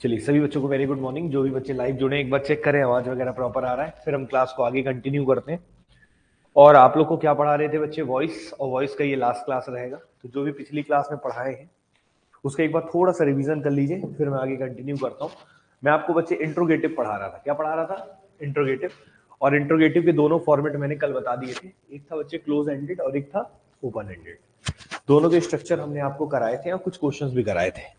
चलिए सभी बच्चों को वेरी गुड मॉर्निंग। जो भी बच्चे लाइव जुड़े एक बार चेक करें आवाज वगैरह प्रॉपर आ रहा है, फिर हम क्लास को आगे कंटिन्यू करते हैं। और आप लोग को क्या पढ़ा रहे थे बच्चे? वॉइस, और वॉइस का ये लास्ट क्लास रहेगा। तो जो भी पिछली क्लास में पढ़ाए हैं उसका एक बार थोड़ा सा रिवीजन कर लीजिए, फिर मैं आगे कंटिन्यू करता हूँ। मैं आपको बच्चे इंट्रोगेटिव पढ़ा रहा था। क्या पढ़ा रहा था? इंट्रोगेटिव। और इंट्रोगेटिव के दोनों फॉर्मेट मैंने कल बता दिए थे। एक था बच्चे क्लोज एंडेड और एक था ओपन एंडेड। दोनों के स्ट्रक्चर हमने आपको कराए थे और कुछ क्वेश्चंस भी कराए थे।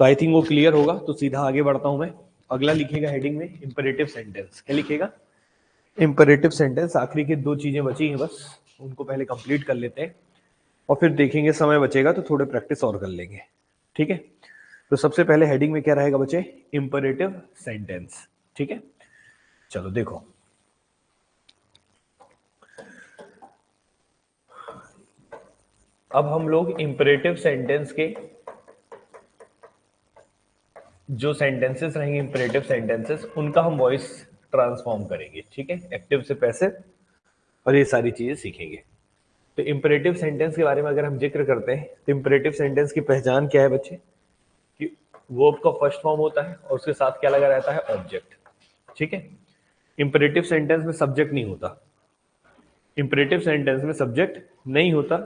तो आई थिंक वो क्लियर होगा। तो सीधा आगे बढ़ता हूं मैं। अगला लिखेगा हेडिंग में इंपेरेटिव सेंटेंस। क्या लिखेगा? Imperative sentence. आखिरी की दो चीजें बची हैं बस, उनको पहले कंप्लीट कर लेते हैं और फिर देखेंगे, समय बचेगा तो थोड़े प्रैक्टिस और कर लेंगे। ठीक है। तो सबसे पहले हेडिंग में क्या रहेगा बच्चे? Imperative sentence. ठीक है, चलो देखो। अब हम लोग इंपेरेटिव सेंटेंस के जो सेंटेंसेस रहेंगे, इंपेरेटिव सेंटेंसेस, उनका हम वॉइस ट्रांसफॉर्म करेंगे। ठीक है, एक्टिव से पैसिव और ये सारी चीजें सीखेंगे। तो इंपेरेटिव सेंटेंस के बारे में अगर हम जिक्र करते हैं तो इंपेरेटिव सेंटेंस की पहचान क्या है बच्चे? कि वर्ब का फर्स्ट फॉर्म होता है और उसके साथ क्या लगा रहता है? ऑब्जेक्ट। ठीक है। इंपेरेटिव सेंटेंस में सब्जेक्ट नहीं होता। इंपेरेटिव सेंटेंस में सब्जेक्ट नहीं होता,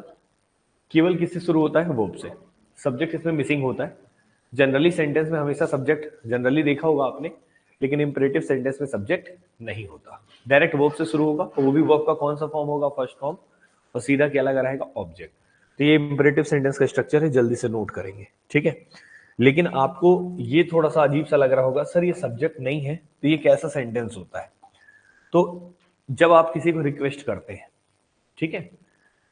केवल किससे शुरू होता है? वर्ब से। सब्जेक्ट इसमें मिसिंग होता है। जनरली सेंटेंस में हमेशा सब्जेक्ट जनरली देखा होगा आपने, लेकिन इंपेरेटिव सेंटेंस में सब्जेक्ट नहीं होता, डायरेक्ट वर्ब से शुरू होगा। और वो भी वर्ब का कौन सा फॉर्म होगा? First form. और सीधा क्या लगा रहेगा? ऑब्जेक्ट। तो ये इंपेरेटिव सेंटेंस का स्ट्रक्चर है, जल्दी से नोट करेंगे। ठीक है। लेकिन आपको ये थोड़ा सा अजीब सा लग रहा होगा, सर ये सब्जेक्ट नहीं है तो ये कैसा सेंटेंस होता है? तो जब आप किसी को रिक्वेस्ट करते हैं, ठीक है,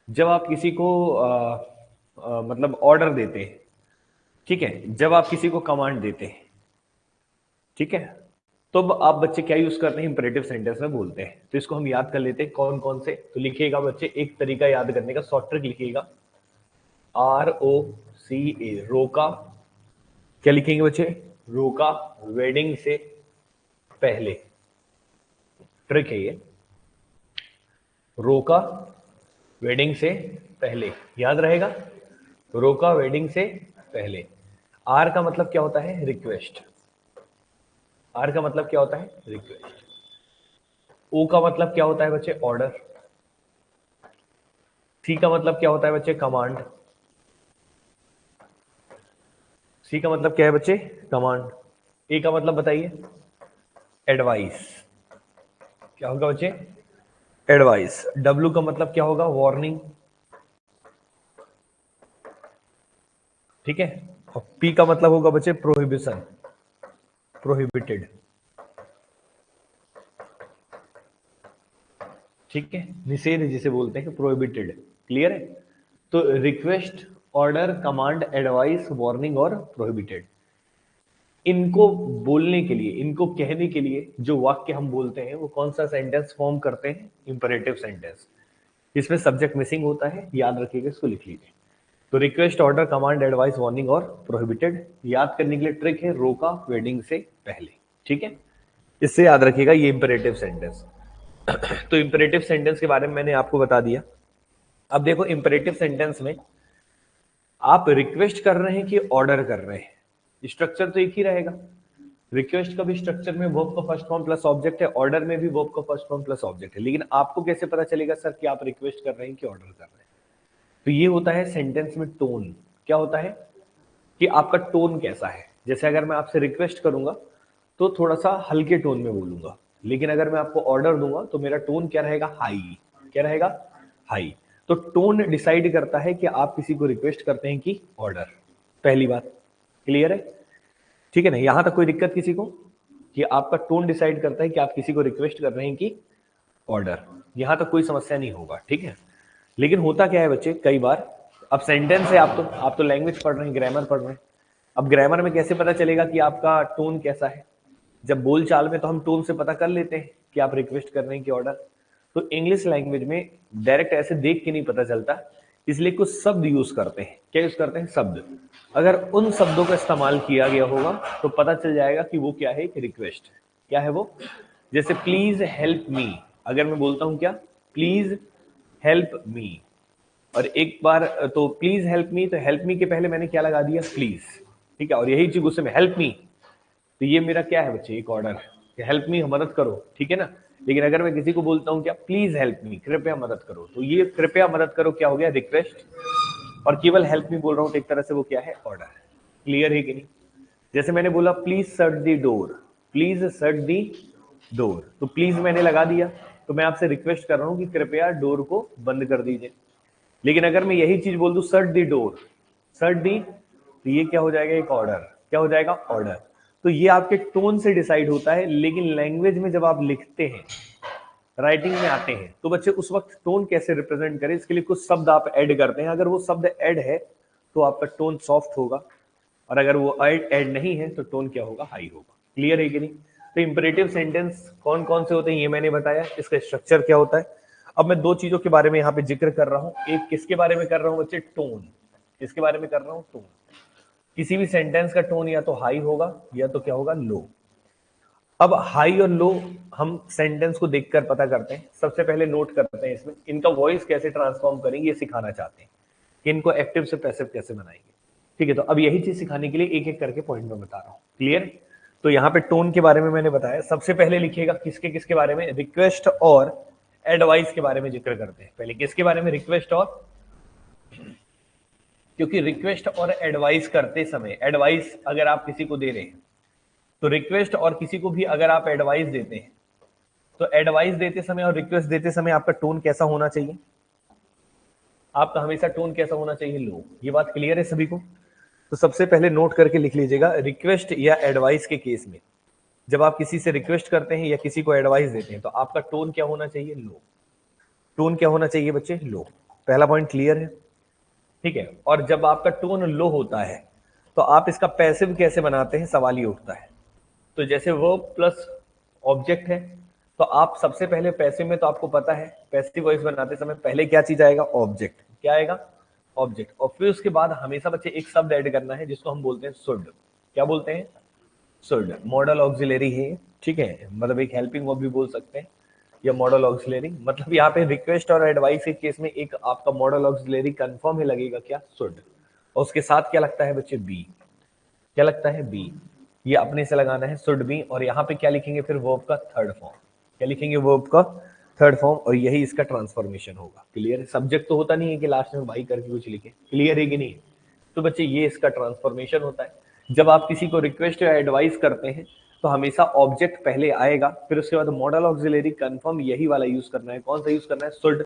जब आप किसी को मतलब ऑर्डर देते हैं, ठीक है, जब आप किसी को कमांड देते हैं, ठीक है, तो अब आप बच्चे क्या यूज करते हैं? इंपेरेटिव सेंटेंस में बोलते हैं। तो इसको हम याद कर लेते हैं कौन कौन से। तो लिखिएगा बच्चे, एक तरीका याद करने का, शॉर्ट ट्रिक लिखिएगा, ROCA, रोका। क्या लिखेंगे बच्चे? रोका वेडिंग से पहले। ट्रिक है ये, रोका वेडिंग से पहले। याद रहेगा, रोका वेडिंग से पहले। आर का मतलब क्या होता है? रिक्वेस्ट। आर का मतलब क्या होता है? रिक्वेस्ट। ओ का मतलब क्या होता है बच्चे? ऑर्डर। सी का मतलब क्या होता है बच्चे? कमांड। सी का मतलब क्या है बच्चे? कमांड। ए का मतलब बताइए? एडवाइस। क्या होगा बच्चे? एडवाइस। डब्ल्यू का मतलब क्या होगा? वार्निंग। ठीक है। और पी का मतलब होगा बच्चे? Prohibition, prohibited. ठीक है, निषेध जिसे बोलते हैं, प्रोहिबिटेड। क्लियर है? तो request, order, command, advice, warning और प्रोहिबिटेड, इनको बोलने के लिए, इनको कहने के लिए जो वाक्य हम बोलते हैं वो कौन सा सेंटेंस फॉर्म करते हैं? Imperative sentence. इसमें सब्जेक्ट मिसिंग होता है, याद रखिएगा, इसको लिख लीजिए। तो request, order, command, advice, warning और प्रोहिबिटेड। याद करने के लिए ट्रिक है, रोका वेडिंग से पहले। ठीक है, इससे याद रखिएगा ये इंपेरेटिव सेंटेंस। तो इंपेरेटिव सेंटेंस के बारे में मैंने आपको बता दिया। अब देखो, इंपेरेटिव सेंटेंस में आप रिक्वेस्ट कर रहे हैं कि ऑर्डर कर रहे हैं, स्ट्रक्चर तो एक ही रहेगा। रिक्वेस्ट का भी स्ट्रक्चर में वर्ब का फर्स्ट फॉर्म प्लस ऑब्जेक्ट है, ऑर्डर में भी वर्ब का फर्स्ट फॉर्म प्लस ऑब्जेक्ट है। लेकिन आपको कैसे पता चलेगा सर कि आप रिक्वेस्ट कर रहे हैं कि ऑर्डर कर रहे हैं? तो ये होता है सेंटेंस में टोन। क्या होता है? कि आपका टोन कैसा है। जैसे अगर मैं आपसे रिक्वेस्ट करूंगा तो थोड़ा सा हल्के टोन में बोलूंगा, लेकिन अगर मैं आपको ऑर्डर दूंगा तो मेरा टोन क्या रहेगा? हाई। क्या रहेगा? हाई। तो टोन डिसाइड करता है कि आप किसी को रिक्वेस्ट करते हैं कि ऑर्डर। पहली बात क्लियर है? ठीक है ना? यहां तक कोई दिक्कत किसी को? कि आपका टोन डिसाइड करता है कि आप किसी को रिक्वेस्ट कर रहे हैं कि ऑर्डर। यहां तक कोई समस्या नहीं होगा। ठीक है। लेकिन होता क्या है बच्चे, कई बार, अब सेंटेंस है, आप तो लैंग्वेज पढ़ रहे हैं, ग्रामर पढ़ रहे हैं। अब ग्रामर में कैसे पता चलेगा कि आपका टोन कैसा है? जब बोल चाल में तो हम टोन से पता कर लेते हैं कि आप रिक्वेस्ट कर रहे हैं कि ऑर्डर। तो इंग्लिश लैंग्वेज में डायरेक्ट ऐसे देख के नहीं पता चलता, इसलिए कुछ शब्द यूज करते हैं। क्या यूज करते हैं? शब्द। अगर उन शब्दों का इस्तेमाल किया गया होगा तो पता चल जाएगा कि वो क्या है, एक रिक्वेस्ट है। क्या है वो? जैसे प्लीज हेल्प मी, अगर मैं बोलता हूं क्या? Please help me. और एक बार तो प्लीज हेल्प मी, तो हेल्प मी के पहले मैंने क्या लगा दिया? प्लीज। ठीक है, और यही चीज गुस्से में हेल्प मी, तो ये मेरा क्या है बच्चे, एक ऑर्डर है, हेल्प मी, मदद करो, ठीक है ना। लेकिन अगर मैं किसी को बोलता हूँ क्या, प्लीज हेल्प मी, कृपया मदद करो, तो ये कृपया मदद करो क्या हो गया, रिक्वेस्ट। और केवल हेल्प मी बोल रहा हूँ तो एक तरह से वो क्या है, ऑर्डर है। क्लियर है कि नहीं। जैसे मैंने बोला please shut the door, please shut the door, तो प्लीज मैंने लगा दिया, तो मैं आपसे रिक्वेस्ट कर रहा हूं कि कृपया डोर को बंद कर दीजिए। लेकिन अगर मैं यही चीज बोल दूं शट दी डोर, शट दी, तो ये क्या हो जाएगा, एक ऑर्डर। क्या हो जाएगा, ऑर्डर। तो ये आपके टोन से डिसाइड होता है, लेकिन लैंग्वेज में जब आप लिखते हैं, राइटिंग में आते हैं, तो बच्चे उस वक्त टोन कैसे रिप्रेजेंट करें, इसके लिए कुछ शब्द आप ऐड करते हैं। अगर वो शब्द ऐड है तो आपका टोन सॉफ्ट होगा, और अगर वो ऐड नहीं है तो टोन क्या होगा, हाई होगा। क्लियर है कि नहीं। तो इंपरेटिव सेंटेंस कौन कौन से होते हैं ये मैंने बताया, इसका स्ट्रक्चर क्या होता है। अब मैं दो चीजों के बारे में यहाँ पे जिक्र कर रहा हूँ। एक किसके बारे में कर रहा हूँ बच्चे, टोन। किसके बारे में कर रहा हूँ, टोन। किसी भी सेंटेंस का टोन या तो हाई होगा या तो क्या होगा, लो। अब हाई और लो हम सेंटेंस को देखकर पता करते हैं। सबसे पहले नोट करते हैं इसमें इनका वॉइस कैसे ट्रांसफॉर्म करेंगे, ये सिखाना चाहते हैं कि इनको एक्टिव से पैसिव कैसे बनाएंगे। ठीक है, तो अब यही चीज सिखाने के लिए एक एक करके पॉइंट में बता रहा हूं। क्लियर। तो यहाँ पे टोन के बारे में मैंने बताया। सबसे पहले लिखिएगा किसके किसके बारे में, रिक्वेस्ट और एडवाइस के बारे में जिक्र करते हैं। पहले किसके बारे में, रिक्वेस्ट और, क्योंकि रिक्वेस्ट और एडवाइस करते समय, एडवाइस अगर आप किसी को दे रहे हैं तो रिक्वेस्ट, और किसी को भी अगर आप एडवाइस देते हैं तो एडवाइस देते समय और रिक्वेस्ट देते समय आपका टोन कैसा होना चाहिए, आपका हमेशा टोन कैसा होना चाहिए, लो। ये बात क्लियर है सभी को। तो सबसे पहले नोट करके लिख लीजिएगा, रिक्वेस्ट या एडवाइस के केस में जब आप किसी से रिक्वेस्ट करते हैं या किसी को एडवाइस देते हैं तो आपका टोन क्या होना चाहिए, लो। टोन क्या होना चाहिए बच्चे, लो। पहला पॉइंट क्लियर है, ठीक है। और जब आपका टोन लो होता है तो आप इसका पैसिव कैसे बनाते हैं, सवाल ये उठता है। तो जैसे वर्ब प्लस ऑब्जेक्ट है, तो आप सबसे पहले पैसिव में, तो आपको पता है पैसिव वॉइस बनाते समय पहले क्या चीज आएगा, ऑब्जेक्ट। क्या आएगा, ऑब्जेक्ट। और फिर उसके बाद हमेशा बच्चे एक शब्द ऐड करना है जिसको हम बोलते हैं शुड। क्या बोलते हैं, शुड। मॉडल ऑक्सिलरी है, ठीक है, मतलब एक हेल्पिंग वर्ब भी बोल सकते हैं या मॉडल ऑक्सिलरी। मतलब यहाँ पे रिक्वेस्ट और एडवाइस के केस में एक आपका मॉडल ऑक्सिलरी कंफर्म है, लगेगा क्या, शुड। और उसके साथ क्या लगता है बच्चे, बी। क्या लगता है, बी। ये अपने से लगाना है, शुड बी। और यहाँ पे क्या लिखेंगे फिर, वर्ब का थर्ड फॉर्म। क्या लिखेंगे, वर्ब का थर्ड फॉर्म, और यही इसका ट्रांसफॉर्मेशन होगा। क्लियर है। सब्जेक्ट तो होता नहीं है कि लास्ट में भाई करके कुछ लिखे। क्लियर है कि नहीं। तो बच्चे ये इसका ट्रांसफॉर्मेशन होता है। जब आप किसी को रिक्वेस्ट या एडवाइस करते हैं तो हमेशा ऑब्जेक्ट पहले आएगा, फिर उसके बाद मॉडल ऑक्सिलरी कंफर्म यही वाला यूज करना है। कौन सा यूज करना है, शुड।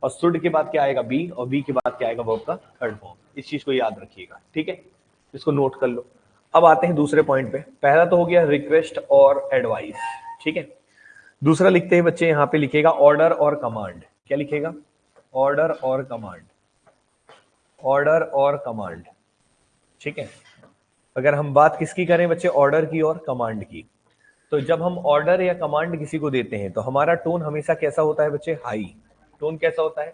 और शुड के बाद क्या आएगा, बी। और बी के बाद क्या आएगा, वर्ब का थर्ड फॉर्म। इस चीज को याद रखिएगा, ठीक है, इसको नोट कर लो। अब आते हैं दूसरे पॉइंट पे। पहला तो हो गया रिक्वेस्ट और एडवाइस, ठीक है। दूसरा लिखते हैं बच्चे, यहाँ पे लिखेगा ऑर्डर और कमांड। क्या लिखेगा, ऑर्डर और कमांड। ऑर्डर और कमांड, ठीक है। अगर हम बात किसकी करें बच्चे, ऑर्डर की और कमांड की, तो जब हम ऑर्डर या कमांड किसी को देते हैं तो हमारा टोन हमेशा कैसा होता है बच्चे, हाई। टोन कैसा होता है,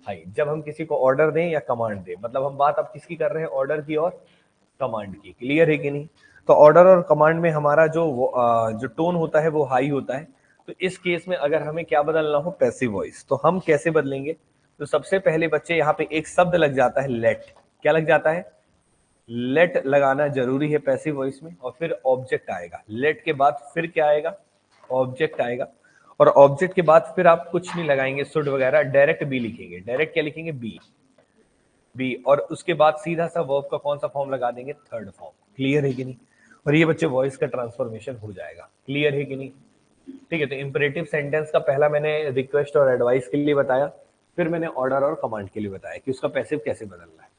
हाई। जब हम किसी को ऑर्डर दें या कमांड दें, मतलब हम बात अब किसकी कर रहे हैं, ऑर्डर की और कमांड की। क्लियर है कि नहीं। तो ऑर्डर और कमांड में हमारा जो टोन होता है वो हाई होता है। तो इस केस में अगर हमें क्या बदलना हो, पैसिव वॉइस, तो हम कैसे बदलेंगे। तो सबसे पहले बच्चे यहाँ पे एक शब्द लग जाता है, लेट। क्या लग जाता है, लेट लगाना जरूरी है पैसिव वॉइस में। और फिर ऑब्जेक्ट आएगा, लेट के बाद फिर क्या आएगा, ऑब्जेक्ट आएगा। और ऑब्जेक्ट के बाद फिर आप कुछ नहीं लगाएंगे, शुड वगैरह, डायरेक्ट बी लिखेंगे। डायरेक्ट क्या लिखेंगे, बी। बी। और उसके बाद सीधा सा वर्ब का कौन सा फॉर्म लगा देंगे, थर्ड फॉर्म। क्लियर है कि नहीं। और ये बच्चे वॉइस का ट्रांसफॉर्मेशन हो जाएगा। क्लियर है कि नहीं। ठीक है, तो इंपरेटिव सेंटेंस का पहला मैंने रिक्वेस्ट और एडवाइस के लिए बताया, फिर मैंने ऑर्डर और कमांड के लिए बताया कि उसका पैसिव कैसे बदलना है।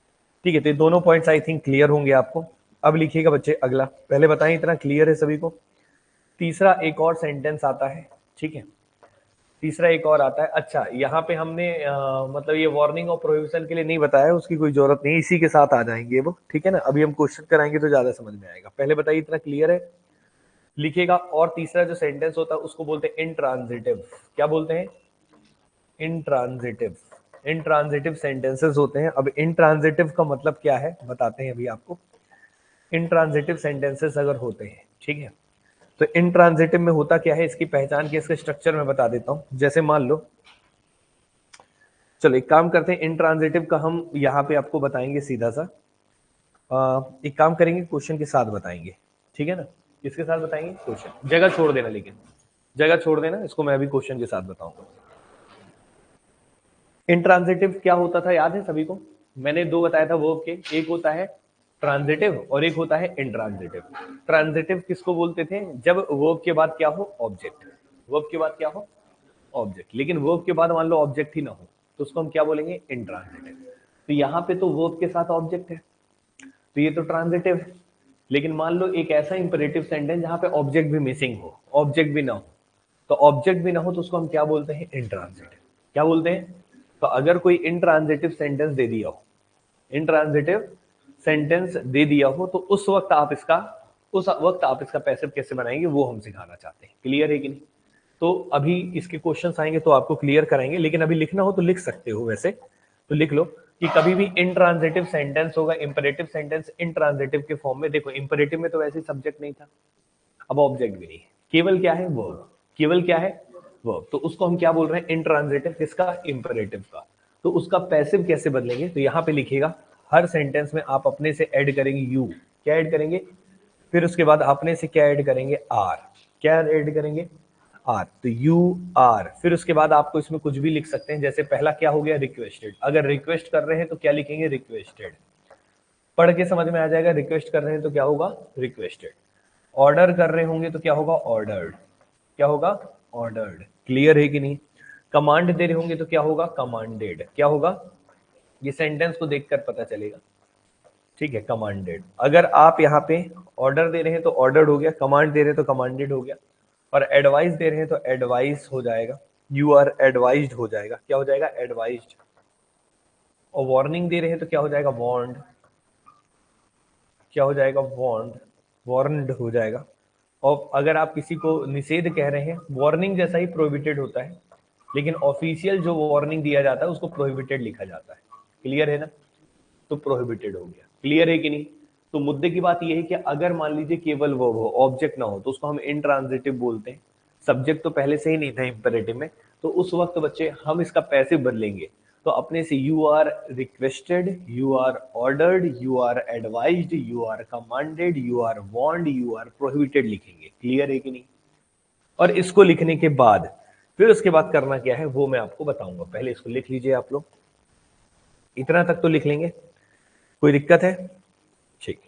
ठीक है, तो ये दोनों पॉइंट्स आई थिंक क्लियर होंगे आपको। अब लिखिएगा बच्चे अगला, पहले बताएं इतना क्लियर है सभी को। तीसरा एक और सेंटेंस आता है, ठीक है, तीसरा एक और आता है। अच्छा, यहाँ पे हमने मतलब ये वार्निंग और प्रोहिबिशन के लिए नहीं बताया, उसकी कोई जरूरत नहीं, इसी के साथ आ जाएंगे वो, ठीक है ना। अभी हम क्वेश्चन कराएंगे तो ज्यादा समझ में आएगा। पहले बताइए इतना क्लियर है, लिखिएगा। और तीसरा जो सेंटेंस होता है उसको बोलते हैं इंट्रांजिटिव। क्या बोलते हैं, इंट्रांजिटिव। इंट्रांजिटिव सेंटेंसेस होते हैं। अब इंट्रांजिटिव का मतलब क्या है बताते हैं अभी आपको। इंट्रांजिटिव सेंटेंसेस अगर होते हैं, ठीक है, तो इंट्रांजिटिव में होता क्या है, इसकी पहचान की, इसके स्ट्रक्चर में बता देता हूं। जैसे मान लो, चलो एक काम करते हैं, इंट्रांजिटिव का हम यहाँ पे आपको बताएंगे सीधा सा। एक काम करेंगे, क्वेश्चन के साथ बताएंगे, ठीक है ना। किसके साथ बताएंगे? क्वेश्चन। जगह छोड़ देना, लेकिन जगह छोड़ देना, इसको मैं अभी क्वेश्चन के साथ बताऊंगा। इंट्रांजिटिव क्या होता था, याद है सभी को? मैंने दो बताया था वर्ब के, एक होता है ट्रांजिटिव और एक होता है इंट्रांजिटिव। ट्रांजिटिव किसको बोलते थे? जब वर्ब के बाद क्या हो? ऑब्जेक्ट। वर्ब के बाद क्या हो? ऑब्जेक्ट। लेकिन वर्ब के बाद मान लो ऑब्जेक्ट ही ना हो तो उसको हम क्या बोलेंगे? इंट्रांजिटिव। तो यहाँ पे तो वर्ब के साथ ऑब्जेक्ट है तो ये तो ट्रांजिटिव है। लेकिन मान लो एक ऐसा इंपेरेटिव सेंटेंस जहां पे ऑब्जेक्ट भी मिसिंग हो, ऑब्जेक्ट भी ना हो, तो ऑब्जेक्ट भी ना हो तो उसको हम क्या बोलते हैं? इंट्रांजिटिव। क्या बोलते हैं? तो अगर कोई इंट्रांजिटिव सेंटेंस दे दिया हो, इंट्रांजिटिव सेंटेंस दे दिया हो, तो उस वक्त आप इसका पैसिव कैसे बनाएंगे वो हम सिखाना चाहते हैं। क्लियर है कि नहीं? तो अभी इसके क्वेश्चंस आएंगे तो आपको क्लियर कराएंगे, लेकिन अभी लिखना हो तो लिख सकते हो। वैसे तो लिख लो कि कभी भी इंट्रांजिटिव सेंटेंस होगा, इंपेरेटिव सेंटेंस इंट्रांजिटिव के फॉर्म में। देखो इंपेरेटिव में तो वैसे सब्जेक्ट नहीं था, अब ऑब्जेक्ट भी नहीं, केवल क्या है? वर्ब। केवल क्या है? वर्ब। तो उसको हम क्या बोल रहे हैं? इंट्रांजिटिव। किसका? इंपेरेटिव का। तो उसका पैसिव कैसे बदलेंगे? तो यहां पे लिखिएगा, हर सेंटेंस में आप अपने से ऐड करेंगे यू। क्या ऐड करेंगे? फिर उसके बाद अपने से क्या ऐड करेंगे? आर। क्या ऐड करेंगे? आर। तो यू आर। फिर उसके बाद आपको इसमें कुछ भी लिख सकते हैं, जैसे पहला क्या हो गया? रिक्वेस्टेड। अगर रिक्वेस्ट कर रहे हैं तो क्या लिखेंगे? रिक्वेस्टेड। पढ़ के समझ में आ जाएगा। रिक्वेस्ट कर रहे हैं तो क्या होगा? रिक्वेस्टेड। ऑर्डर कर रहे होंगे तो क्या होगा? ऑर्डर्ड। क्या होगा? ऑर्डर्ड। क्लियर है कि नहीं? कमांड दे रहे होंगे तो क्या होगा? कमांडेड। क्या होगा? ये सेंटेंस को देखकर पता चलेगा। ठीक है, कमांडेड। अगर आप यहाँ पे ऑर्डर दे रहे हैं तो ऑर्डर्ड हो गया, कमांड दे रहे हैं तो कमांडेड हो गया, और एडवाइस दे रहे हैं तो एडवाइस हो जाएगा, यू आर एडवाइज्ड हो जाएगा। क्या हो जाएगा? एडवाइज्ड। और वार्निंग दे रहे हैं तो क्या हो जाएगा? वार्नड। क्या हो जाएगा? वार्नड। वार्नड हो जाएगा। और अगर आप किसी को निषेध कह रहे हैं, वार्निंग जैसा ही प्रोहिबिटेड होता है, लेकिन ऑफिशियल जो वार्निंग दिया जाता है उसको प्रोहिबिटेड लिखा जाता है। क्लियर है ना? तो प्रोहिबिटेड हो गया। क्लियर है कि नहीं? तो मुद्दे की बात यह है कि अगर मान लीजिए केवल वर्ब हो, ऑब्जेक्ट ना हो, तो उसको हम इंट्रांजिटिव बोलते हैं। सब्जेक्ट तो पहले से ही नहीं था इंपेरेटिव में, तो उस वक्त बच्चे हम इसका पैसिव बदलेंगे। तो अपने से you are requested, you are ordered, you are advised, you are commanded, you are warned, you are prohibited लिखेंगे। क्लियर है कि नहीं? और इसको लिखने के बाद फिर उसके बाद करना क्या है वो मैं आपको बताऊंगा। पहले इसको लिख लीजिए आप लोग, इतना तक तो लिख लेंगे, कोई दिक्कत है? ठीक।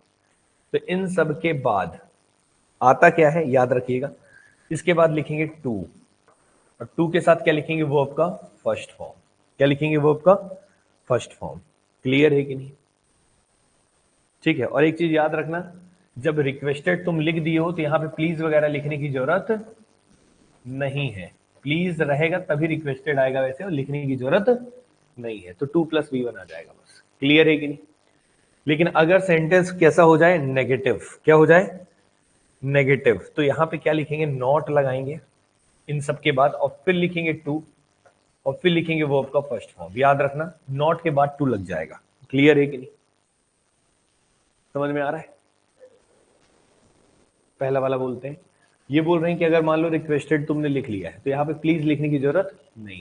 तो इन सब के बाद आता क्या है याद रखिएगा। इसके बाद लिखेंगे टू, और टू के साथ क्या लिखेंगे? वर्ब का फर्स्ट फॉर्म। क्या लिखेंगे? वर्ब का फर्स्ट फॉर्म। क्लियर है कि नहीं? ठीक है। और एक चीज याद रखना, जब रिक्वेस्टेड तुम लिख दिए हो तो यहां पे प्लीज वगैरह लिखने की जरूरत नहीं है। प्लीज रहेगा तभी रिक्वेस्टेड आएगा वैसे, और लिखने की जरूरत नहीं है। तो 2+V1 आ जाएगा बस। क्लियर है कि नहीं? लेकिन अगर सेंटेंस कैसा हो जाए? नेगेटिव। क्या हो जाए? नेगेटिव। तो यहां पे क्या लिखेंगे? नॉट लगाएंगे इन सब के बाद, और फिर लिखेंगे टू, और फिर लिखेंगे वर्ब का फर्स्ट फॉर्म। याद रखना, नॉट के बाद टू लग जाएगा। क्लियर है कि नहीं? समझ में आ रहा है? पहला वाला बोलते हैं, ये बोल रहे हैं कि अगर मान लो रिक्वेस्टेड तुमने लिख लिया है तो यहाँ पे प्लीज लिखने की जरूरत नहीं।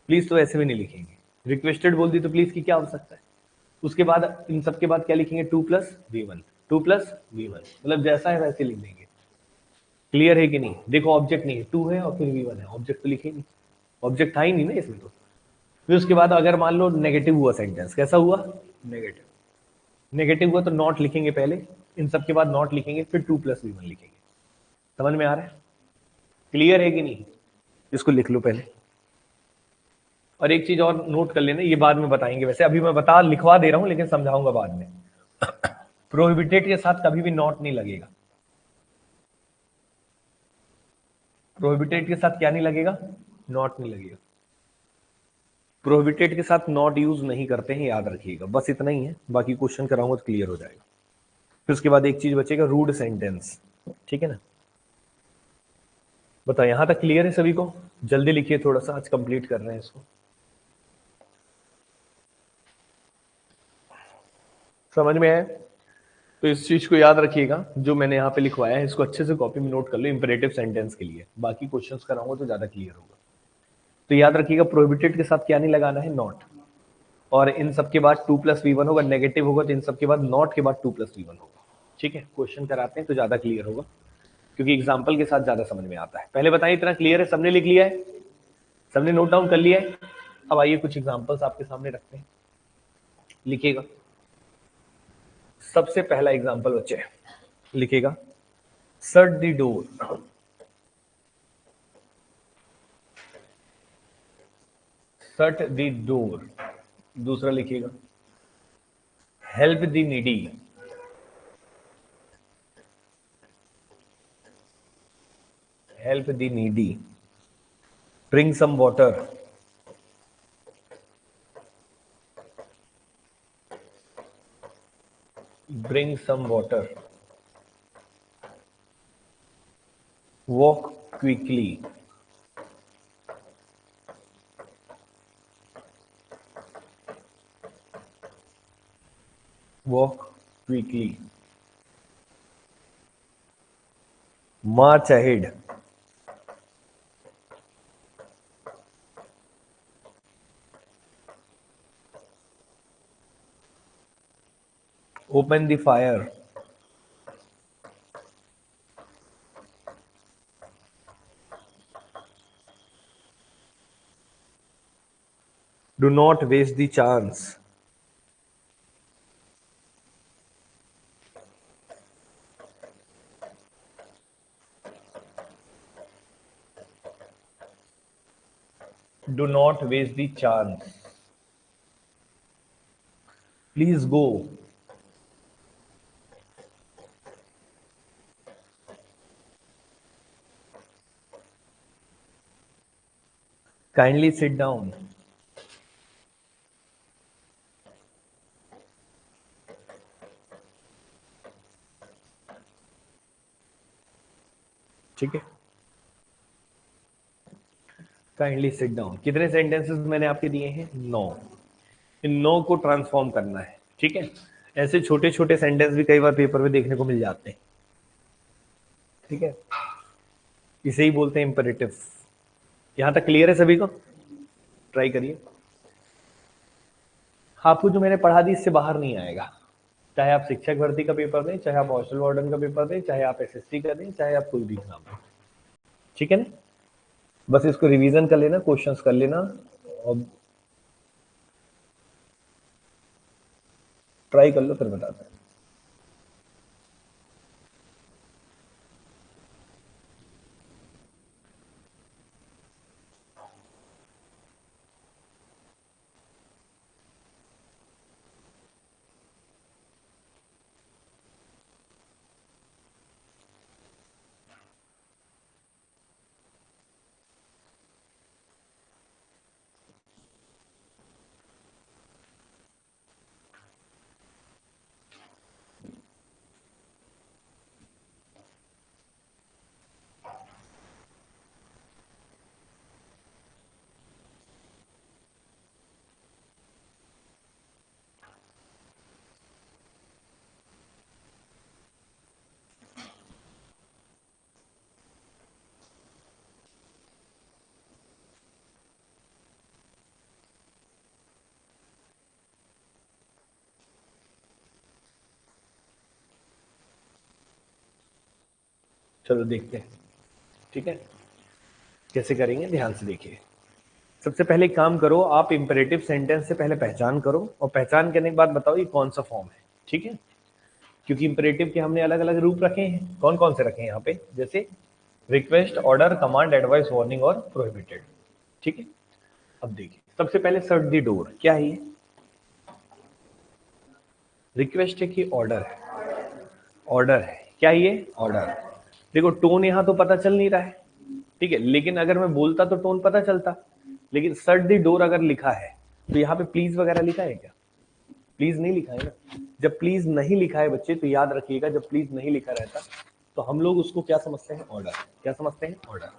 प्लीज तो ऐसे भी नहीं लिखेंगे, रिक्वेस्टेड बोल दी तो प्लीज की क्या आवश्यकता है। उसके बाद इन सब के बाद क्या लिखेंगे? 2+V1। 2+V1 मतलब जैसा है वैसे लिख देंगे। क्लियर है कि नहीं? देखो ऑब्जेक्ट नहीं है, टू है और फिर V1 है, ऑब्जेक्ट तो लिखे नहीं, ऑब्जेक्ट था ही नहीं ना इसमें। तो फिर उसके बाद अगर मान लो नेगेटिव हुआ सेंटेंस, कैसा हुआ? नेगेटिव। नेगेटिव हुआ तो नॉट लिखेंगे पहले, इन सब के बाद नॉट लिखेंगे, फिर 2+V1 लिखेंगे। समझ में आ रहा है? क्लियर है कि नहीं? इसको लिख लो पहले। और एक चीज और नोट कर लेना, ये बाद में बताएंगे, वैसे अभी मैं बता लिखवा दे रहा हूं लेकिन समझाऊंगा बाद में। प्रोहिबिटेड के साथ कभी भी नॉट नहीं लगेगा। प्रोहिबिटेड के साथ क्या नहीं लगेगा? नॉट नहीं लगेगा। प्रोहिबिटेड के साथ नॉट यूज नहीं करते हैं, याद रखिएगा। बस इतना ही है, बाकी क्वेश्चन कराऊंगा तो क्लियर हो जाएगा। फिर उसके बाद एक चीज बचेगा, रूड सेंटेंस। ठीक है ना? बताओ यहां तक क्लियर है सभी को? जल्दी लिखिए, थोड़ा सा आज कंप्लीट कर रहे हैं इसको। समझ में आया? तो इस चीज को याद रखिएगा, जो मैंने यहाँ पे लिखवाया है इसको अच्छे से कॉपी में नोट कर लो इंपेरेटिव सेंटेंस के लिए। बाकी क्वेश्चंस कराऊंगा तो ज्यादा क्लियर होगा। तो याद रखिएगा, प्रोहिबिटेड के साथ क्या नहीं लगाना है? नॉट। और इन सब के बाद 2+V1 होगा, नेगेटिव होगा तो इन सब के बाद नॉट के बाद 2+V1 होगा। ठीक है, क्वेश्चन कराते हैं तो ज्यादा क्लियर होगा, क्योंकि एग्जाम्पल के साथ ज्यादा समझ में आता है। पहले बताइए इतना क्लियर है, सबने लिख लिया है, सबने नोट डाउन कर लिया है? अब आइए कुछ एग्जाम्पल्स आपके सामने रखते हैं, लिखिएगा। सबसे पहला एग्जाम्पल बच्चे लिखिएगा, shut the door. Shut the door. दूसरा लिखिएगा, help the needy. Help the needy. Bring some water. Bring some water. Walk quickly. Walk quickly. March ahead. Open the fire. Do not waste the chance. Do not waste the chance. Please go. Kindly sit down. ठीक है, kindly sit down. कितने sentences मैंने आपके दिए हैं? 9। इन 9 को transform करना है। ठीक है, ऐसे छोटे छोटे सेंटेंस भी कई बार पेपर में देखने को मिल जाते हैं। ठीक है, इसे ही बोलते हैं इंपेरेटिव। यहां तक क्लियर है सभी को? ट्राई करिए, आपको जो मैंने पढ़ा दी इससे बाहर नहीं आएगा। चाहे आप शिक्षक भर्ती का पेपर दें, चाहे आप हॉस्टल वार्डन का पेपर दें, चाहे आप एसएससी का दें, चाहे आप कोई भी एग्जाम दें। ठीक है ना, बस इसको रिवीजन कर लेना, क्वेश्चंस कर लेना और ट्राई कर लो, फिर बताते हैं। चलो देखते हैं। ठीक है, कैसे करेंगे ध्यान से देखिए। सबसे पहले एक काम करो, आप इंपेरेटिव सेंटेंस से पहले पहचान करो, और पहचान करने के बाद बताओ ये कौन सा फॉर्म है। ठीक है, क्योंकि इंपेरेटिव के हमने अलग अलग रूप रखे हैं। कौन कौन से रखे हैं यहाँ पे? जैसे request, order, command, advice, warning और प्रोहिबिटेड। ठीक है, अब देखिए सबसे पहले शट द डोर क्या है? ये रिक्वेस्ट है कि ऑर्डर है? ऑर्डर है। क्या ये? ऑर्डर। देखो टोन यहाँ तो पता चल नहीं रहा है, ठीक है, लेकिन अगर मैं बोलता तो टोन पता चलता। लेकिन शट द डोर अगर लिखा है तो यहाँ पे प्लीज वगैरह लिखा है क्या? प्लीज नहीं लिखा है ना। जब प्लीज नहीं लिखा है बच्चे तो याद रखिएगा, जब प्लीज नहीं लिखा रहता तो हम लोग उसको क्या समझते हैं? ऑर्डर। क्या समझते हैं? ऑर्डर।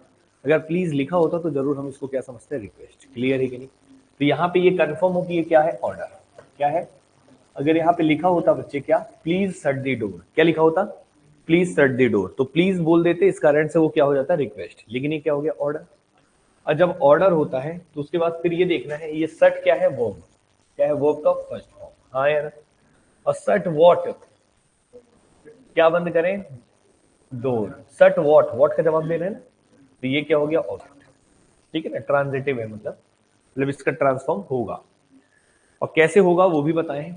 अगर प्लीज लिखा होता तो जरूर हम इसको क्या समझते हैं? रिक्वेस्ट। क्लियर है कि नहीं? तो यहाँ पे ये कंफर्म हो कि ये क्या है? ऑर्डर। क्या है? अगर यहाँ पे लिखा होता बच्चे क्या? प्लीज शट द डोर, क्या लिखा होता? प्लीज शट द डोर, तो प्लीज बोल देते, इस कारण से वो क्या हो जाता है? रिक्वेस्ट। लेकिन ये क्या हो गया? ऑर्डर। और जब ऑर्डर होता है तो उसके बाद फिर ये देखना है ये शट क्या है? वर्ब। क्या है? वर्ब का फर्स्ट फॉर्म। हाँ यार, और शट व्हाट? क्या बंद करें? डोर। शट वॉट, वॉट का जवाब दे रहे हैं ना, तो ये क्या हो गया? ऑब्जेक्ट। ठीक है ना, ट्रांजिटिव है, मतलब इसका ट्रांसफॉर्म होगा। और कैसे होगा वो भी बताएं।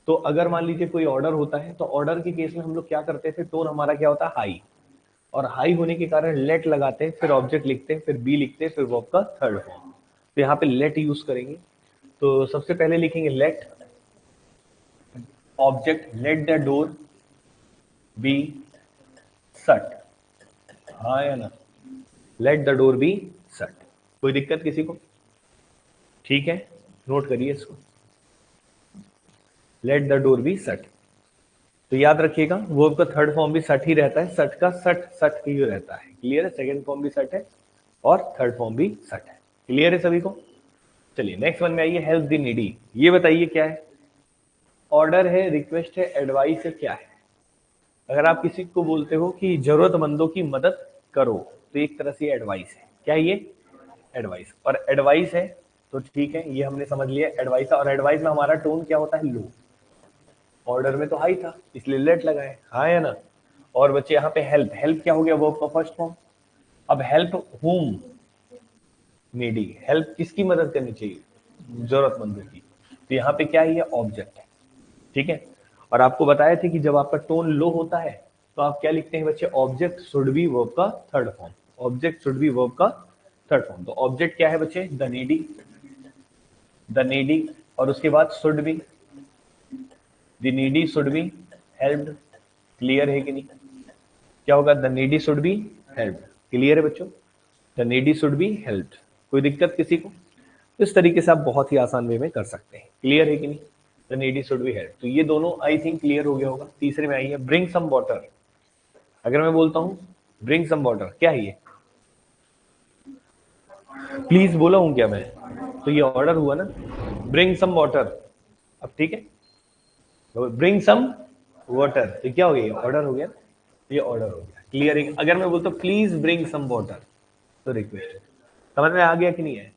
तो अगर मान लीजिए कोई ऑर्डर होता है, तो ऑर्डर के केस में हम लोग क्या करते थे, टोन हमारा क्या होता है? हाई। और हाई होने के कारण लेट लगाते हैं, फिर ऑब्जेक्ट लिखते हैं, फिर बी लिखते हैं, फिर वर्ब का थर्ड फॉर्म। तो यहाँ पे लेट यूज करेंगे। तो सबसे पहले लिखेंगे let object, let the door be shut. हाँ या ना? Let the door be shut. कोई दिक्कत किसी को? ठीक है, नोट करिए इसको। Let the door be shut. तो याद रखिएगा वर्ब का थर्ड फॉर्म भी सट ही रहता है, सट का सट सट ही रहता है। क्लियर है? सेकंड फॉर्म भी सट है और थर्ड फॉर्म भी सट है। क्लियर है सभी को? चलिए नेक्स्ट वन में आइए, हेल्प द नीडी। ये बताइए क्या है? ऑर्डर है, रिक्वेस्ट है, एडवाइस है, क्या है? अगर आप किसी को बोलते हो कि जरूरतमंदों की मदद करो, तो एक तरह से एडवाइस है। क्या है ये? एडवाइस। और एडवाइस है तो ठीक है, ये हमने समझ लिया एडवाइस। और एडवाइस में हमारा टोन क्या होता है? लो। ऑर्डर में तो हाई था, इसलिए लेट लगाए। हाँ या ना? और बच्चे यहाँ पे हेल्प, हेल्प क्या हो गया? वर्ब का फर्स्ट फॉर्म। अब हेल्प हुम नीडी, हेल्प किसकी मदद करनी चाहिए? जरूरतमंदों की। तो यहाँ पे क्या है? ये ऑब्जेक्ट है। ठीक है। और आपको बताया थे कि जब आपका टोन लो होता है तो आप क्या लिखते हैं बच्चे? ऑब्जेक्ट शुड बी वर्ब का third form. Object should be verb का थर्ड फॉर्म। तो ऑब्जेक्ट क्या है बच्चे? The needy, the needy. और उसके बाद should be, the needy should be helped. Clear है कि नहीं? क्या होगा? The needy should be helped. Clear है बच्चों? The needy should be helped. कोई दिक्कत किसी को? इस तरीके से आप बहुत ही आसान वे में कर सकते हैं। क्लियर है कि नहीं? The needy should be helped. तो ये दोनों आई थिंक क्लियर हो गया होगा। तीसरे में आई है ब्रिंग सम वाटर। अगर मैं बोलता हूं ब्रिंग सम वाटर, क्या है ये? प्लीज बोला हूं क्या मैं? तो ये ऑर्डर हुआ ना, ब्रिंग सम वाटर। अब ठीक है, ब्रिंग सम वाटर, तो क्या हो गया? ऑर्डर हो गया। ये ऑर्डर हो गया। क्लियर है? अगर मैं बोलता हूँ प्लीज ब्रिंग सम वाटर, तो रिक्वेस्ट। समझ में आ गया कि नहीं है?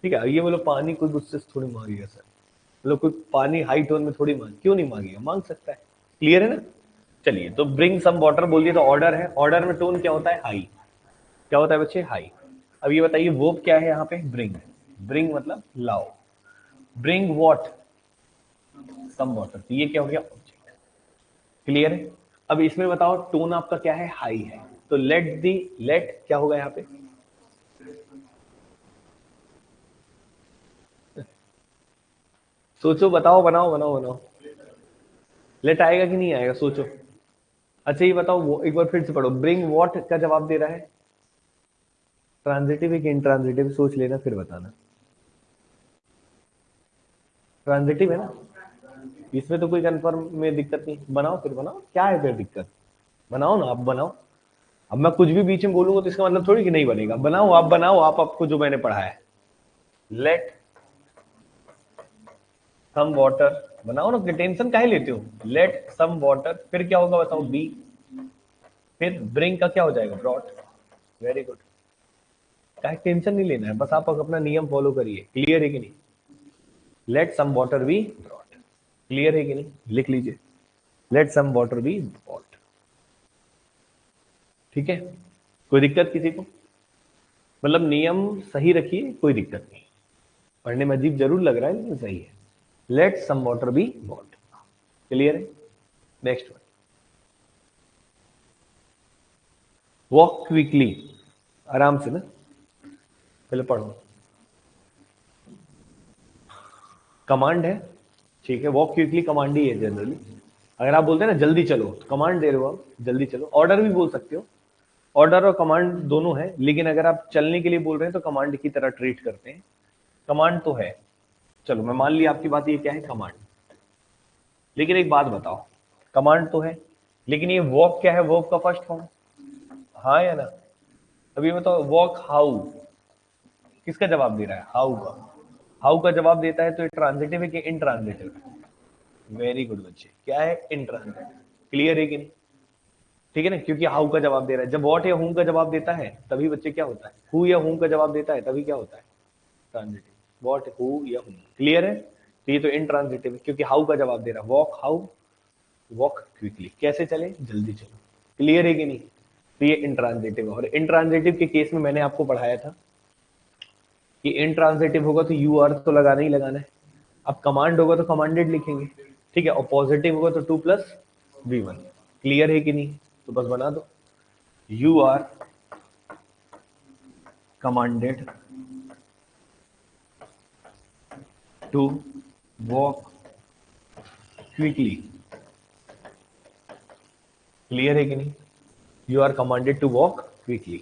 ठीक है। ये बोलो पानी कोई गुस्से से थोड़ी मांगेगा सर, मतलब कोई पानी हाई टोन में थोड़ी मांग, क्यों नहीं मांगेगा? मांग सकता है। क्लियर है ना? चलिए, तो ब्रिंग सम वाटर बोल दिया तो ऑर्डर है। ऑर्डर में टोन क्या होता है? हाई। क्या होता है बच्चे? हाई। अब ये बताइए वर्ब क्या है यहाँ पे? ब्रिंग। ब्रिंग मतलब लाओ। Bring what? Some water. तो ये क्या हो गया? ऑब्जेक्ट। क्लियर है? अब इसमें बताओ टोन आपका क्या है? हाई है। तो लेट दी, लेट क्या होगा यहाँ पे? सोचो, बताओ, बनाओ बनाओ बनाओ। लेट आएगा कि नहीं आएगा? सोचो। अच्छा ये बताओ, वो एक बार फिर से पढ़ो। ब्रिंग व्हाट का जवाब दे रहा है? ट्रांजिटिव है कि इंट्रांजिटिव? सोच लेना फिर बताना। ट्रांजिटिव है ना? इसमें तो कोई कंफर्म में दिक्कत नहीं। बनाओ फिर, बनाओ, क्या है फिर दिक्कत? बनाओ ना, आप बनाओ। अब मैं कुछ भी बीच में बोलूंगा तो इसका मतलब थोड़ी कि नहीं बनेगा। बनाओ, आप बनाओ, आप आपको जो मैंने पढ़ा है। लेट सम वाटर, बनाओ ना, टेंशन काहे लेते हो? लेट सम वाटर, फिर क्या होगा बताओ? बी। फिर ब्रिंग का क्या हो जाएगा? ब्रॉट। Very good. काहे टेंशन नहीं लेना है, बस आप अपना नियम फॉलो करिए। क्लियर है कि नहीं? Let some water be brought. Clear है कि नहीं? लिख लीजिए, let some water be brought. ठीक है। कोई दिक्कत किसी को? मतलब नियम सही रखिए, कोई दिक्कत नहीं। पढ़ने में अजीब जरूर लग रहा है लेकिन सही है। Let some water be brought. Clear है? Next one, walk quickly. आराम से ना, पहले पढ़ो। कमांड है, ठीक है। वॉक क्विकली कमांड ही है जनरली। अगर आप बोलते हैं ना जल्दी चलो, तो कमांड दे रहे हो आप, जल्दी चलो। ऑर्डर भी बोल सकते हो, ऑर्डर और कमांड दोनों है। लेकिन अगर आप चलने के लिए बोल रहे हैं तो कमांड की तरह ट्रीट करते हैं। कमांड तो है, चलो मैं मान लिया आपकी बात, ये क्या है? कमांड। लेकिन एक बात बताओ, कमांड तो है लेकिन ये वॉक क्या है? वर्ब का फर्स्ट फॉर्म। हाँ या ना? अभी बताओ वॉक हाउ, किसका जवाब दे रहा है? हाउ का। हाउ का जवाब देता है तो ये ट्रांजिटिव है कि इनट्रांजिटिव? वेरी गुड बच्चे, क्या है? इनट्रांजिटिव। क्लियर है कि नहीं? ठीक है ना, क्योंकि हाउ का जवाब दे रहा है। जब वॉट या हूम का जवाब देता है तभी बच्चे क्या होता है? हु या हूम का जवाब देता है तभी क्या होता है? ट्रांजिटिव। वॉट, हु या हूम। क्लियर है? तो ये तो इनट्रांजिटिव है क्योंकि हाउ का जवाब दे रहा है। वॉक हाउ, वॉक क्विकली, कैसे चले, जल्दी चलो। क्लियर है कि नहीं? तो ये इंट्रांजिटिव। और इंट्रांजिटिव के केस में मैंने आपको पढ़ाया था कि इंट्रांजिटिव होगा तो यू आर तो लगाना ही लगाना है। अब कमांड होगा तो कमांडेड लिखेंगे, ठीक है। और पॉजिटिव होगा तो 2+V1। क्लियर है कि नहीं? तो बस बना दो, you are commanded to walk quickly. Clear है कि नहीं? You are commanded to walk quickly.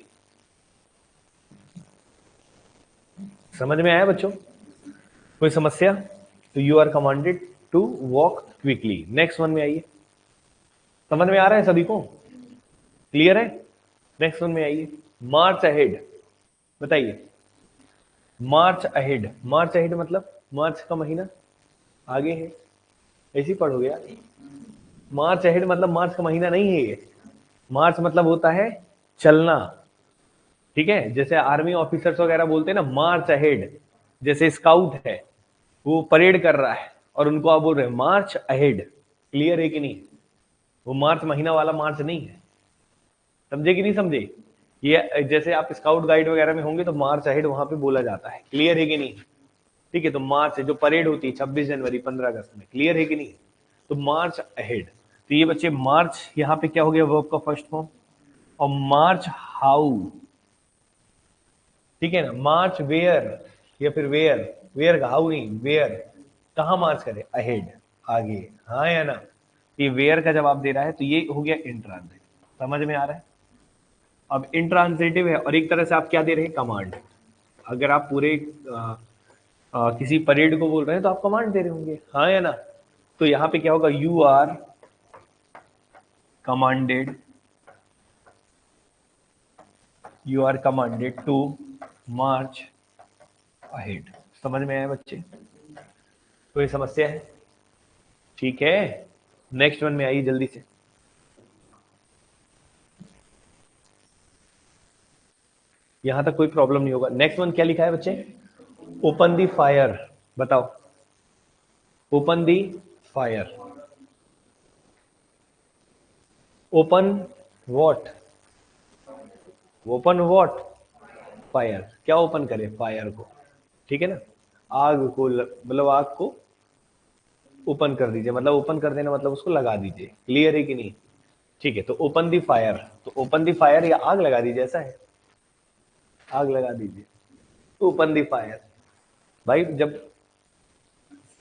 समझ में आया बच्चों? कोई समस्या? तो you are commanded to walk quickly. Next one में आइए। समझ में आ रहा है सभी को? क्लियर है? नेक्स्ट वन में आइए, मार्च अहेड। बताइए, मार्च अहेड। मार्च अहेड मतलब मार्च का महीना आगे है, ऐसे ही पढ़ोगे यार। मार्च अहेड मतलब मार्च का महीना नहीं है ये। मार्च मतलब होता है चलना, ठीक है। जैसे आर्मी ऑफिसर्स वगैरह बोलते हैं ना मार्च अहेड, जैसे स्काउट है वो परेड कर रहा है और उनको आप बोल रहे हैं मार्च अहेड। क्लियर है कि नहीं? वो मार्च महीना वाला मार्च नहीं है। समझे कि नहीं समझे? ये जैसे आप स्काउट गाइड वगैरह में होंगे तो मार्च अहेड वहां पे बोला जाता है। क्लियर है कि नहीं? ठीक है। तो मार्च जो परेड होती है 26 जनवरी 15 अगस्त में, क्लियर है कि नहीं? तो मार्च अहेड। तो ये बच्चे मार्च यहाँ पे क्या हो गया, वर्ब का फर्स्ट फॉर्म। और मार्च हाउ, ठीक है ना। मार्च वेयर या फिर वेयर, वेयर का हाउ नहीं, वेयर कहाँ मार्च करे, अहेड आगे, हाँ या ना। ये वेयर का जवाब दे रहा है, तो ये हो गया इंट्रांजिटिव। समझ में आ रहा है? अब इंट्रांजिटिव है और एक तरह से आप क्या दे रहे हैं, कमांड। अगर आप पूरे किसी परेड को बोल रहे हैं तो आप कमांड दे रहे होंगे, हाँ या ना। तो यहाँ पे क्या होगा, you are commanded, you are commanded to march ahead. समझ में आया बच्चे? कोई समस्या है? ठीक है। नेक्स्ट वन में आइए जल्दी से। यहां तक कोई प्रॉब्लम नहीं होगा। नेक्स्ट वन क्या लिखा है बच्चे, ओपन दी फायर। बताओ, open the fire. Open what, open what, fire. क्या ओपन करे, फायर को, ठीक है ना। आग को, मतलब आग को ओपन कर दीजिए, मतलब ओपन कर देना मतलब उसको लगा दीजिए। क्लियर है कि नहीं? ठीक है। तो ओपन दी फायर, तो ओपन दी फायर या आग लगा दीजिए, ऐसा है, आग लगा दीजिए, ओपन दी फायर। भाई जब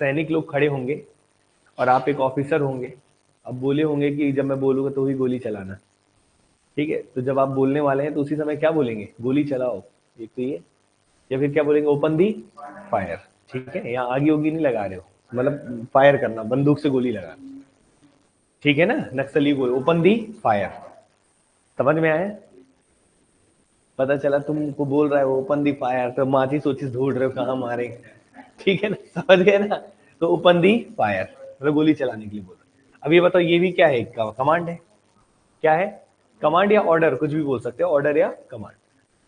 सैनिक लोग खड़े होंगे और आप एक ऑफिसर होंगे, अब बोले होंगे कि जब मैं बोलूंगा तो ही गोली चलाना, ठीक है। तो जब आप बोलने वाले हैं तो उसी समय क्या बोलेंगे, गोली चलाओ, एक तो ये, या फिर क्या बोलेंगे, ओपन दी फायर। ठीक है, यहाँ आगी होगी नहीं लगा रहे हो, मतलब फायर करना, बंदूक से गोली लगाना, ठीक है ना। नक्सली बोल ओपन दी फायर। समझ में आया? पता चला तुमको बोल रहा है ओपन दी फायर तो माची सोचिस ढूंढ रहे हो कहाँ मारे, ठीक है ना, समझ गए ना। तो ओपन दी फायर मतलब गोली चलाने के लिए बोल रहे हैं। अब ये बताओ, ये भी क्या है, कमांड है। क्या है, कमांड या ऑर्डर, कुछ भी बोल सकते हो, ऑर्डर या कमांड।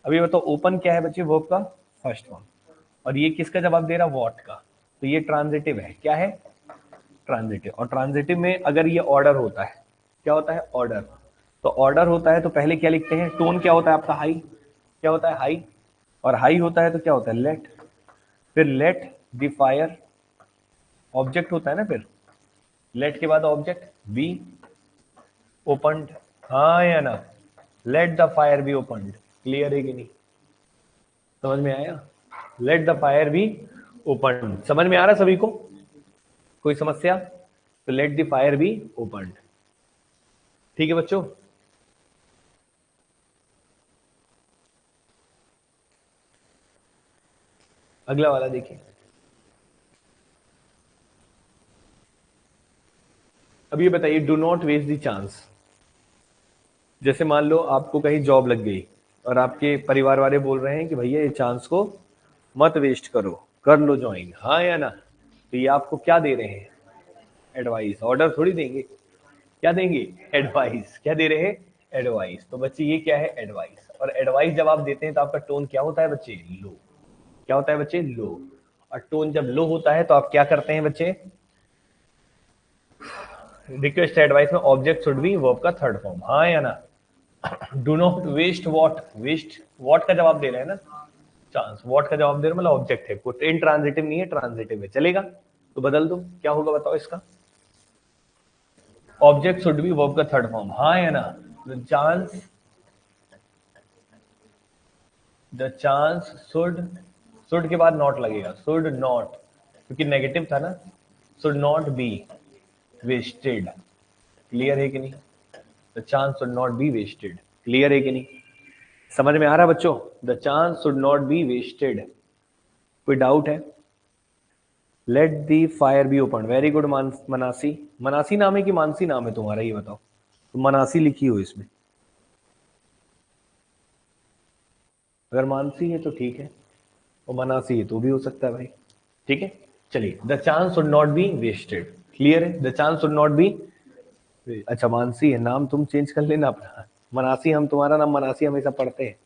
अब ये बताओ, ओपन क्या है बच्चे, वर्ब का फर्स्ट फॉर्म, और ये किसका जवाब दे रहा, व्हाट का। तो ये ट्रांजिटिव है, क्या है, ट्रांजिटिव। और ट्रांजिटिव में अगर ये ऑर्डर होता है, क्या होता है, ऑर्डर। तो ऑर्डर होता है तो पहले क्या लिखते हैं, टोन क्या होता है आपका, हाई। क्या होता है, हाई। और हाई होता है तो क्या होता है, लेट। फिर लेट द फायर, ऑब्जेक्ट होता है ना, फिर लेट के बाद ऑब्जेक्ट बी ओपन्ड, हाँ या ना। Let the fire be opened. Clear है कि नहीं? समझ में आया? Let the fire be opened. समझ में आ रहा है सभी को? कोई समस्या? तो let the fire be opened. ठीक है बच्चों। अगला वाला देखिए। अब ये बताइए, do not waste the chance. जैसे मान लो आपको कहीं जॉब लग गई और आपके परिवार वाले बोल रहे हैं कि भैया ये चांस को मत वेस्ट करो, कर लो ज्वाइन, हाँ या ना। तो ये आपको क्या दे रहे हैं, एडवाइस। ऑर्डर थोड़ी देंगे, क्या देंगे, एडवाइस। क्या दे रहे हैं, एडवाइस। तो बच्चे ये क्या है, एडवाइस। और एडवाइस जब आप देते हैं तो आपका टोन क्या होता है बच्चे, लो। क्या होता है बच्चे, लो। और टोन जब लो होता है तो आप क्या करते हैं बच्चे, रिक्वेस्ट एडवाइस में ऑब्जेक्ट शुड बी वर्ब का थर्ड फॉर्म, हाँ या ना? Do not waste what, waste what का जवाब दे रहे हैं ना, चांस वॉट का जवाब दे रहे हैं, मतलब ऑब्जेक्ट है, कुछ इंट्रांजिटिव नहीं है, ट्रांजिटिव है, चलेगा? तो बदल दो, क्या होगा बताओ इसका? ऑब्जेक्ट शुड बी वर्ब का थर्ड फॉर्म, हाँ या ना? द चांस शुड के बाद नॉट लगेगा, शुड नॉट, क्योंकि नेगेटिव था ना, should not be wasted, clear है कि नहीं? The chance should not be wasted, clear है कि नहीं? समझ में आ रहा बच्चों? The chance should not be wasted. कोई डाउट है? Let the fire be open, very good Manasi. Manasi नाम है कि मानसी नाम है तुम्हारा, ये बताओ। तो मनासी लिखी हो इसमें, अगर मानसी है तो ठीक है, और मनासी है तो भी हो सकता है भाई, ठीक है? चलिए, the chance should not be wasted, clear है? The chance should not be, अच्छा मानसी है, नाम तुम चेंज कर लेना अपना, मनासी, हम तुम्हारा नाम मनासी हमेशा पढ़ते हैं,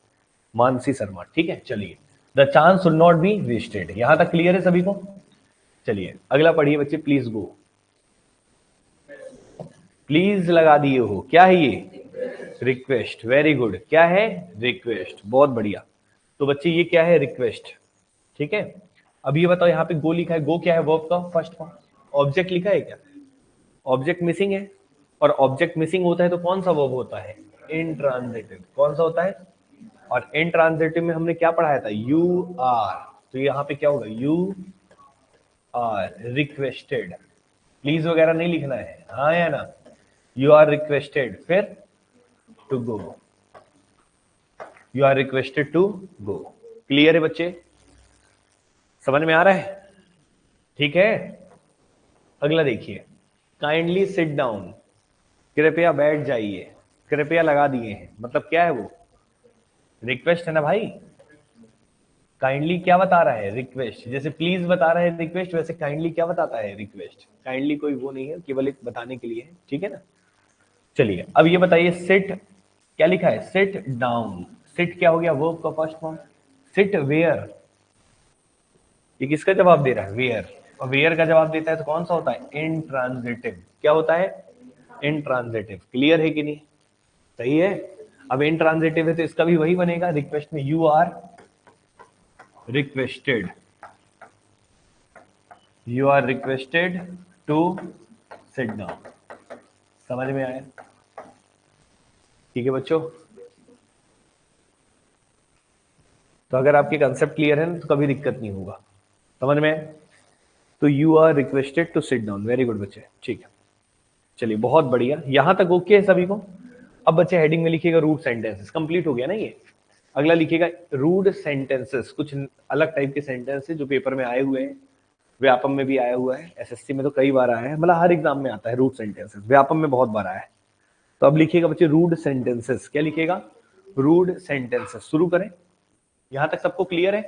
मानसी शर्मा, ठीक है? चलिए, the chance should not be wasted, यहां तक क्लियर है सभी को? चलिए अगला पढ़िए बच्चे, प्लीज गो। प्लीज लगा दिए हो, क्या है ये? रिक्वेस्ट, वेरी गुड, क्या है? रिक्वेस्ट, बहुत बढ़िया। तो बच्चे ये क्या है? रिक्वेस्ट, ठीक है? अब ये बताओ, यहाँ पे गो लिखा है, गो क्या है? वर्ब का फर्स्ट फॉर्म। ऑब्जेक्ट लिखा है क्या? ऑब्जेक्ट मिसिंग है, और ऑब्जेक्ट मिसिंग होता है तो कौन सा वर्ब होता है? इंट्रांजिटिव। कौन सा होता है? और इंट्रांजिटिव में हमने क्या पढ़ाया था? You are. तो यहाँ पे क्या होगा? यू आर रिक्वेस्टेड, प्लीज वगैरह नहीं लिखना है, हाँ या ना? यू आर रिक्वेस्टेड, फिर to go, you are requested to go, clear है बच्चे? समझ में आ रहा है? ठीक है? अगला देखिए, काइंडली सिट डाउन, कृपया बैठ जाइए, कृपया लगा दिए हैं, मतलब क्या है वो? रिक्वेस्ट है ना भाई। काइंडली क्या बता रहा है? रिक्वेस्ट। जैसे प्लीज बता रहा है रिक्वेस्ट, वैसे काइंडली क्या बताता है? रिक्वेस्ट। काइंडली कोई वो नहीं है, केवल एक बताने के लिए है, ठीक है ना? चलिए अब ये बताइए, सिट क्या लिखा है? सिट डाउन, सिट क्या हो गया? वर्ब का फर्स्ट फॉर्म। सिट वेयर, ये किसका जवाब दे रहा है? वेयर। और वेयर का जवाब देता है तो कौन सा होता है? इंट्रांजिटिव। क्या होता है? इंट्रांजिटिव, क्लियर है कि नहीं? सही है। अब इंट्रांजिटिव है तो इसका भी वही बनेगा, रिक्वेस्ट में you are requested, you are requested to sit down. समझ में आया? ठीक है बच्चों, तो अगर आपके कंसेप्ट क्लियर है ना तो कभी दिक्कत नहीं होगा, समझ में? तो you are requested to sit down, very good बच्चे, ठीक है। चलिए बहुत बढ़िया, यहां तक ओके है सभी को? अब बच्चे हेडिंग में लिखिएगा रूड सेंटेंसेस, कंप्लीट हो गया ना ये। अगला लिखिएगा रूड सेंटेंसेस, कुछ अलग टाइप के सेंटेंस जो पेपर में आए हुए हैं, व्यापम में भी आया हुआ है, एसएससी में तो कई बार आया है, मतलब हर एग्जाम में आता है रूड सेंटेंसेस, व्यापम में बहुत बार आया है। तो अब लिखिएगा बच्चे रूड सेंटेंसेस, क्या लिखिएगा? Rude sentences. शुरू करें, यहां तक सबको क्लियर है?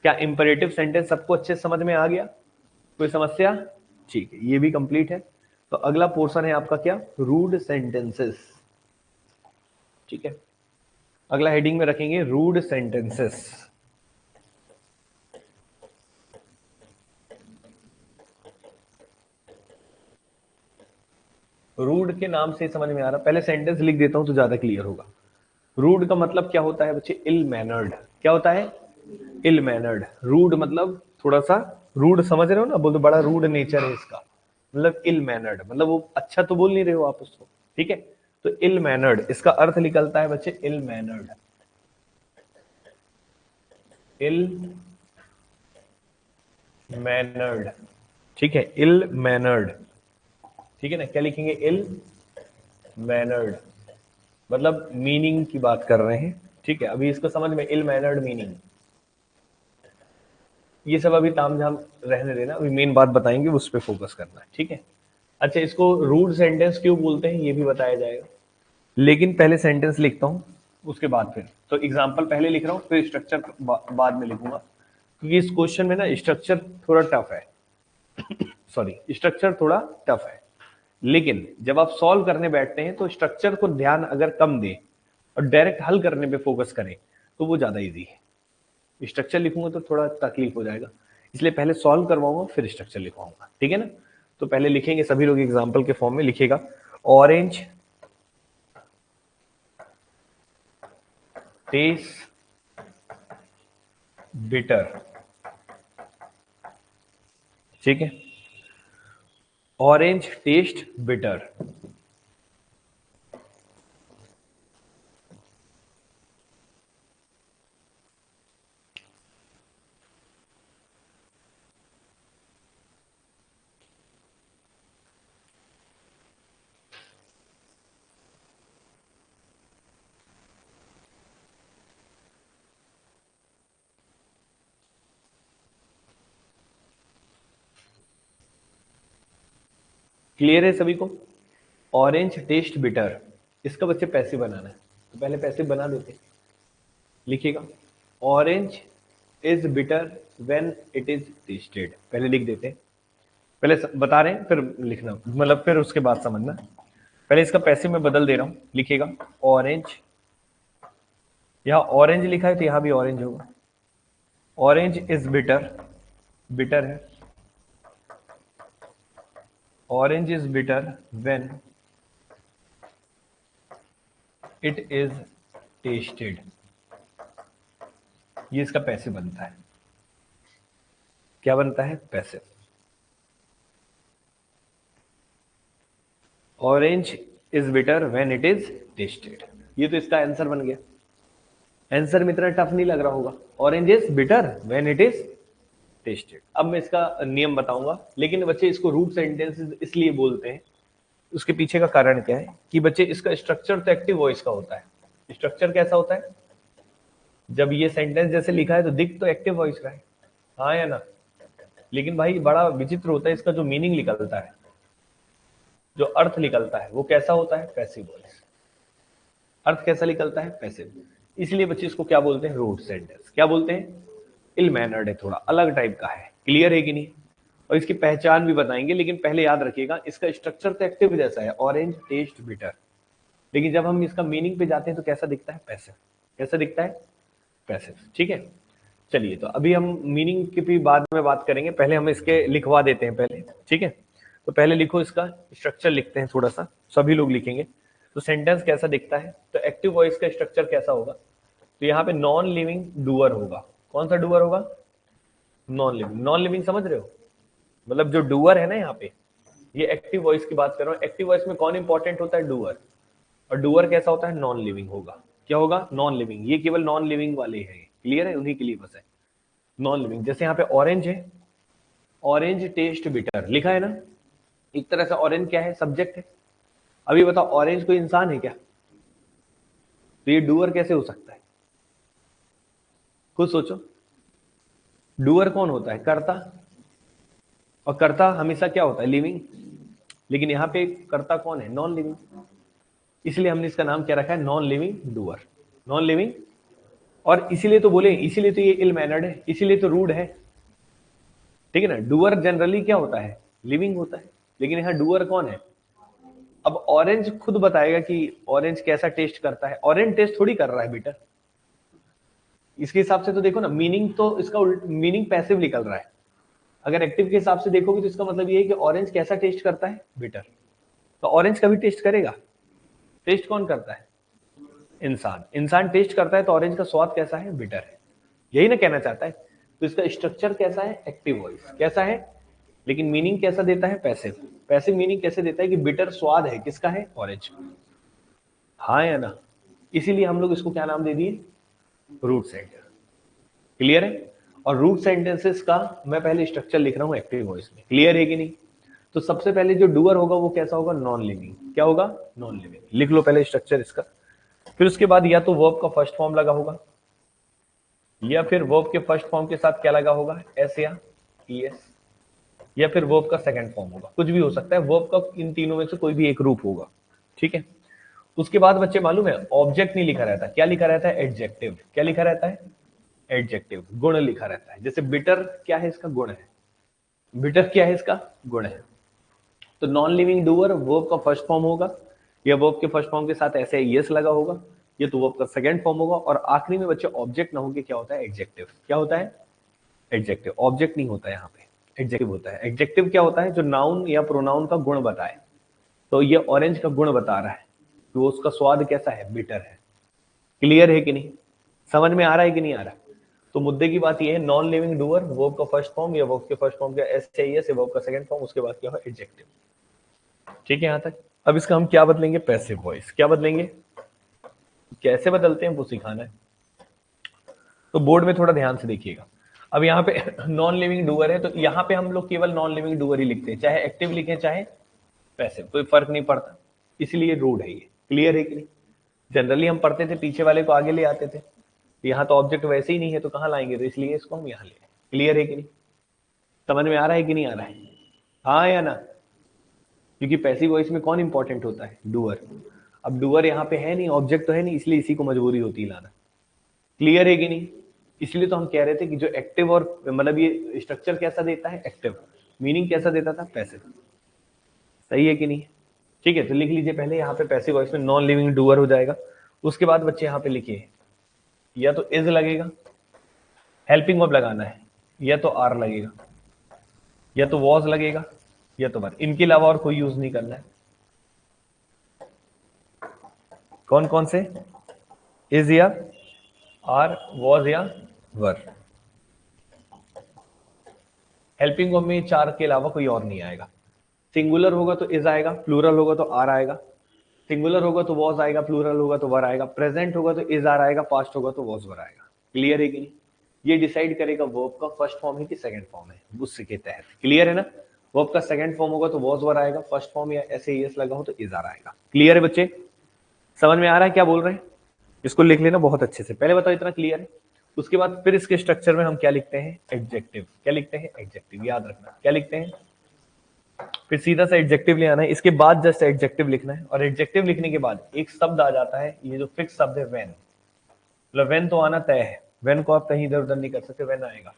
क्या इंपरेटिव सेंटेंस सबको अच्छे से समझ में आ गया? कोई समस्या? ठीक है, ये भी कंप्लीट है। तो अगला पोर्शन है आपका क्या? रूड सेंटेंसेस, ठीक है? अगला हेडिंग में रखेंगे रूड सेंटेंसेस। रूड के नाम से समझ में आ रहा, पहले सेंटेंस लिख देता हूं तो ज्यादा क्लियर होगा। रूड का मतलब क्या होता है बच्चे? Ill mannered. क्या होता है? Ill mannered. रूड मतलब थोड़ा सा रूड, समझ रहे हो ना? बोलते बड़ा रूड नेचर है इसका, मतलब इल मैनर्ड, मतलब वो अच्छा तो बोल नहीं रहे हो आप उसको, ठीक है? तो इल मैनर्ड इसका अर्थ निकलता है बच्चे इल मैनर्ड, इल मैनर्ड, ठीक है? इल मैनर्ड, ठीक है ना? क्या लिखेंगे? इल मैनर्ड, मतलब मीनिंग की बात कर रहे हैं, ठीक है? अभी इसको समझ में, इल मैनर्ड मीनिंग, ये सब अभी तामझाम रहने देना, अभी मेन बात बताएंगे, उस पर फोकस करना है, ठीक है? अच्छा, इसको रूड सेंटेंस क्यों बोलते हैं ये भी बताया जाएगा, लेकिन पहले सेंटेंस लिखता हूं, उसके बाद फिर तो एग्जाम्पल पहले लिख रहा हूं, फिर स्ट्रक्चर बाद में लिखूंगा, क्योंकि इस क्वेश्चन में ना स्ट्रक्चर थोड़ा टफ है, सॉरी स्ट्रक्चर थोड़ा टफ है, लेकिन जब आप सॉल्व करने बैठते हैं तो स्ट्रक्चर को ध्यान अगर कम दे और डायरेक्ट हल करने पे फोकस करें तो वो ज्यादा इजी है। स्ट्रक्चर लिखूंगा तो थोड़ा तकलीफ हो जाएगा, इसलिए पहले सॉल्व करवाऊंगा फिर स्ट्रक्चर लिखवाऊंगा, ठीक है ना? तो पहले लिखेंगे सभी लोग एग्जाम्पल के फॉर्म में लिखेगा ऑरेंज टेस्ट बिटर, ठीक है, ऑरेंज टेस्ट बिटर। क्लियर है सभी को? ऑरेंज टेस्ट बिटर, इसका बच्चे पैसे बनाना है, तो पहले पैसे बना देते हैं। लिखिएगा orange is bitter when it is tested, पहले लिख देते हैं, पहले बता रहे हैं फिर लिखना, मतलब फिर उसके बाद समझना। पहले इसका पैसे में बदल दे रहा हूं, लिखिएगा ऑरेंज, यहां ऑरेंज लिखा है तो यहां भी ऑरेंज होगा। ऑरेंज इज बिटर, बिटर है, orange is bitter when it is tested, ये इसका पैसे बनता है। क्या बनता है? पैसे। Orange is bitter when it is tested, ये तो इसका आंसर बन गया। आंसर में इतना टफ नहीं लग रहा होगा, orange is bitter when it is tested. अब मैं इसका नियम बताऊंगा, लेकिन बच्चे इसको रूट सेंटेंसेस इसलिए बोलते हैं, उसके पीछे का कारण क्या है कि बच्चे इसका स्ट्रक्चर तो एक्टिव वॉइस का होता है। स्ट्रक्चर कैसा होता है? जब ये सेंटेंस जैसे लिखा है तो दिख तो एक्टिव वॉइस का है, हाँ या ना? लेकिन भाई बड़ा विचित्र होता है, इसका जो मीनिंग निकलता है, जो अर्थ निकलता है, वो कैसा होता है? Passive voice. अर्थ कैसा निकलता है? पैसिव। इसलिए बच्चे इसको क्या बोलते हैं? Rude sentence. क्या बोलते हैं? इल मैनर्ड है, थोड़ा अलग टाइप का है। क्लियर है कि नहीं? और इसकी पहचान भी बताएंगे, लेकिन पहले याद रखिएगा इसका स्ट्रक्चर तो एक्टिव जैसा है, ऑरेंज टेस्ट बिटर, लेकिन जब हम इसका मीनिंग पे जाते हैं तो कैसा दिखता है? पैसिव। कैसा दिखता है? पैसिव। ठीक है, चलिए तो अभी हम मीनिंग की भी बाद में बात करेंगे, पहले हम इसके लिखवा देते हैं पहले, ठीक है? तो पहले लिखो, इसका स्ट्रक्चर लिखते हैं थोड़ा सा, सभी लोग लिखेंगे। तो सेंटेंस कैसा दिखता है? तो एक्टिव वॉइस का स्ट्रक्चर कैसा होगा? तो यहाँ पे नॉन लिविंग डूअर होगा। कौन सा डूअर होगा? Non living. नॉन लिविंग समझ रहे हो? मतलब जो डूअर है ना यहाँ पे, ये एक्टिव वॉइस की बात कर रहा हूँ। एक्टिव वॉइस में कौन इंपॉर्टेंट होता है? डूअर। और डूअर कैसा होता है? नॉन लिविंग होगा। क्या होगा? Non living. ये केवल नॉन लिविंग वाले हैं, क्लियर है? उन्हीं के लिए बस है नॉन लिविंग। जैसे यहाँ पे ऑरेंज है, ऑरेंज टेस्ट बिटर लिखा है ना, एक तरह से ऑरेंज क्या है? सब्जेक्ट है। अभी बताओ ऑरेंज कोई इंसान है क्या? तो ये डूअर कैसे हो सकता है? खुद सोचो, डूअर कौन होता है? कर्ता। और कर्ता हमेशा क्या होता है? लिविंग। लेकिन यहाँ पे कर्ता कौन है? Non living. इसलिए हमने इसका नाम क्या रखा है? Non living doer. Non living. और इसीलिए तो बोले, इसीलिए तो ये इल मैनर्ड है, इसीलिए तो रूड है, ठीक है ना? डूअर जनरली क्या होता है? लिविंग होता है, लेकिन यहाँ डूअर कौन है? अब ऑरेंज खुद बताएगा कि ऑरेंज कैसा टेस्ट करता है। ऑरेंज टेस्ट थोड़ी कर रहा है बेटा, इसके हिसाब से तो देखो ना, मीनिंग तो इसका मीनिंग पैसिव निकल रहा है। अगर एक्टिव के हिसाब से देखोगे तो इसका मतलब ये है कि ऑरेंज कैसा टेस्ट करता है? बिटर। तो ऑरेंज कभी टेस्ट करेगा? टेस्ट कौन करता है? इंसान। इंसान टेस्ट करता है तो ऑरेंज का स्वाद कैसा है? बिटर है। यही ना कहना चाहता है? तो इसका स्ट्रक्चर कैसा है? Active voice. कैसा है? लेकिन मीनिंग कैसा देता है? पैसिव। पैसिव मीनिंग कैसे देता है? कि बिटर स्वाद है किसका है? ऑरेंज। हाँ या ना? इसीलिए हम लोग इसको क्या नाम दे दिए? Root sentence. क्लियर है? और रूट सेंटेंसेस का मैं पहले स्ट्रक्चर लिख रहा हूं एक्टिव वॉइस में। क्लियर है कि नहीं? तो सबसे पहले जो डूअर होगा वो कैसा होगा? Non living. क्या होगा? Non living. लिख लो पहले स्ट्रक्चर इसका। फिर उसके बाद या तो वर्ब का फर्स्ट फॉर्म लगा होगा, या फिर वर्ब के फर्स्ट फॉर्म के साथ क्या लगा होगा? एस या ईएस, या फिर वर्ब का सेकंड फॉर्म होगा। कुछ भी हो सकता है, वर्ब का इन तीनों में से कोई भी एक रूप होगा, ठीक है? उसके बाद बच्चे मालूम है ऑब्जेक्ट नहीं लिखा रहता, क्या लिखा रहता है? एडजेक्टिव। क्या लिखा रहता है? एडजेक्टिव, गुण लिखा रहता है। जैसे बिटर क्या है? इसका गुण है। बिटर क्या है? इसका गुण है। तो नॉन लिविंग डूअर वर्ब का फर्स्ट फॉर्म होगा, या वर्ब के फर्स्ट फॉर्म के साथ ऐसे यस लगा होगा, ये तो वर्ब का सेकंड फॉर्म होगा। और आखिरी में बच्चे ऑब्जेक्ट ना होके क्या होता है? एडजेक्टिव। क्या होता है? एडजेक्टिव। ऑब्जेक्ट नहीं होता है यहाँ पे, एडजेक्टिव होता है। एडजेक्टिव क्या होता है? जो नाउन या प्रोनाउन का गुण बताए। तो ये ऑरेंज का गुण बता रहा है कि वो उसका स्वाद कैसा है, बिटर है। क्लियर है कि नहीं? समझ में आ रहा है कि नहीं आ रहा? तो मुद्दे की बात ये है, नॉन लिविंग डूअर, वर्ब का फर्स्ट फॉर्म या वर्ब के फर्स्ट फॉर्म का एस चाहिए, वर्ब का सेकंड फॉर्म, उसके बाद क्या होगा, एडजेक्टिव। ठीक है यहां तक? अब इसका हम क्या बदलेंगे, पैसिव वॉइस। क्या बदलेंगे, कैसे बदलते हैं वो सिखाना है। तो बोर्ड में थोड़ा ध्यान से देखिएगा। अब यहाँ पे नॉन लिविंग डूअर है, तो यहाँ पे हम लोग केवल नॉन लिविंग डूअर ही लिखते हैं, चाहे एक्टिव लिखें चाहे पैसिव, कोई फर्क नहीं पड़ता। इसलिए रूड है ये। क्लियर है कि नहीं? जनरली हम पढ़ते थे पीछे वाले को आगे ले आते थे, यहाँ तो ऑब्जेक्ट वैसे ही नहीं है तो कहाँ लाएंगे, तो इसलिए इसको हम यहाँ ले। क्लियर है कि नहीं? समझ में आ रहा है कि नहीं आ रहा है? हाँ या ना? क्योंकि पैसिव वॉइस में कौन इंपॉर्टेंट होता है, डूअर। अब डूअर यहाँ पे है नहीं, ऑब्जेक्ट तो है नहीं, इसलिए इसी को मजबूरी होती है लाना। क्लियर है कि नहीं? इसलिए तो हम कह रहे थे कि जो एक्टिव और मतलब ये स्ट्रक्चर कैसा देता है, एक्टिव, मीनिंग कैसा देता था, पैसिव। सही है कि नहीं? ठीक है, तो लिख लीजिए पहले यहाँ पे पैसिव वॉइस में नॉन लिविंग डूअर हो जाएगा। उसके बाद बच्चे यहाँ पे लिखिए, या तो इज लगेगा, हेल्पिंग वर्ब लगाना है, या तो आर लगेगा, या तो वॉज लगेगा, या तो वर। इनके अलावा और कोई यूज नहीं करना है। कौन कौन से, इज या आर, वॉज या वर। हेल्पिंग वर्ब में चार के अलावा कोई और नहीं आएगा। सिंगुलर होगा तो इज आएगा, प्लूरल होगा तो आर आएगा, सिंगुलर होगा तो वॉज आएगा, प्लूरल होगा तो वर आएगा, प्रेजेंट होगा तो इज आर आएगा, पास्ट होगा तो वॉज वर आएगा। क्लियर है कि नहीं? ये डिसाइड करेगा वर्ब का फर्स्ट फॉर्म है कि सेकंड फॉर्म है, उसके तहत। क्लियर है ना? वर्ब का सेकंड फॉर्म होगा तो वॉज वर आएगा, फर्स्ट फॉर्म या ऐसे एस लगा हो तो इज आर आएगा। क्लियर है बच्चे? समझ में आ रहा है क्या बोल रहे हैं? इसको लिख लेना बहुत अच्छे से, पहले बताओ इतना क्लियर है। उसके बाद फिर इसके स्ट्रक्चर में हम क्या लिखते हैं, एडजेक्टिव। क्या लिखते हैं, एडजेक्टिव। याद रखना क्या लिखते हैं, फिर सीधा सा एडजेक्टिव ले आना है, इसके बाद जस्ट एडजेक्टिव लिखना है। और एडजेक्टिव लिखने के बाद एक शब्द आ जाता है, ये जो फिक्स शब्द है व्हेन। मतलब व्हेन तो आना तय है, व्हेन को आप कहीं इधर उधर नहीं कर सकते, व्हेन आएगा।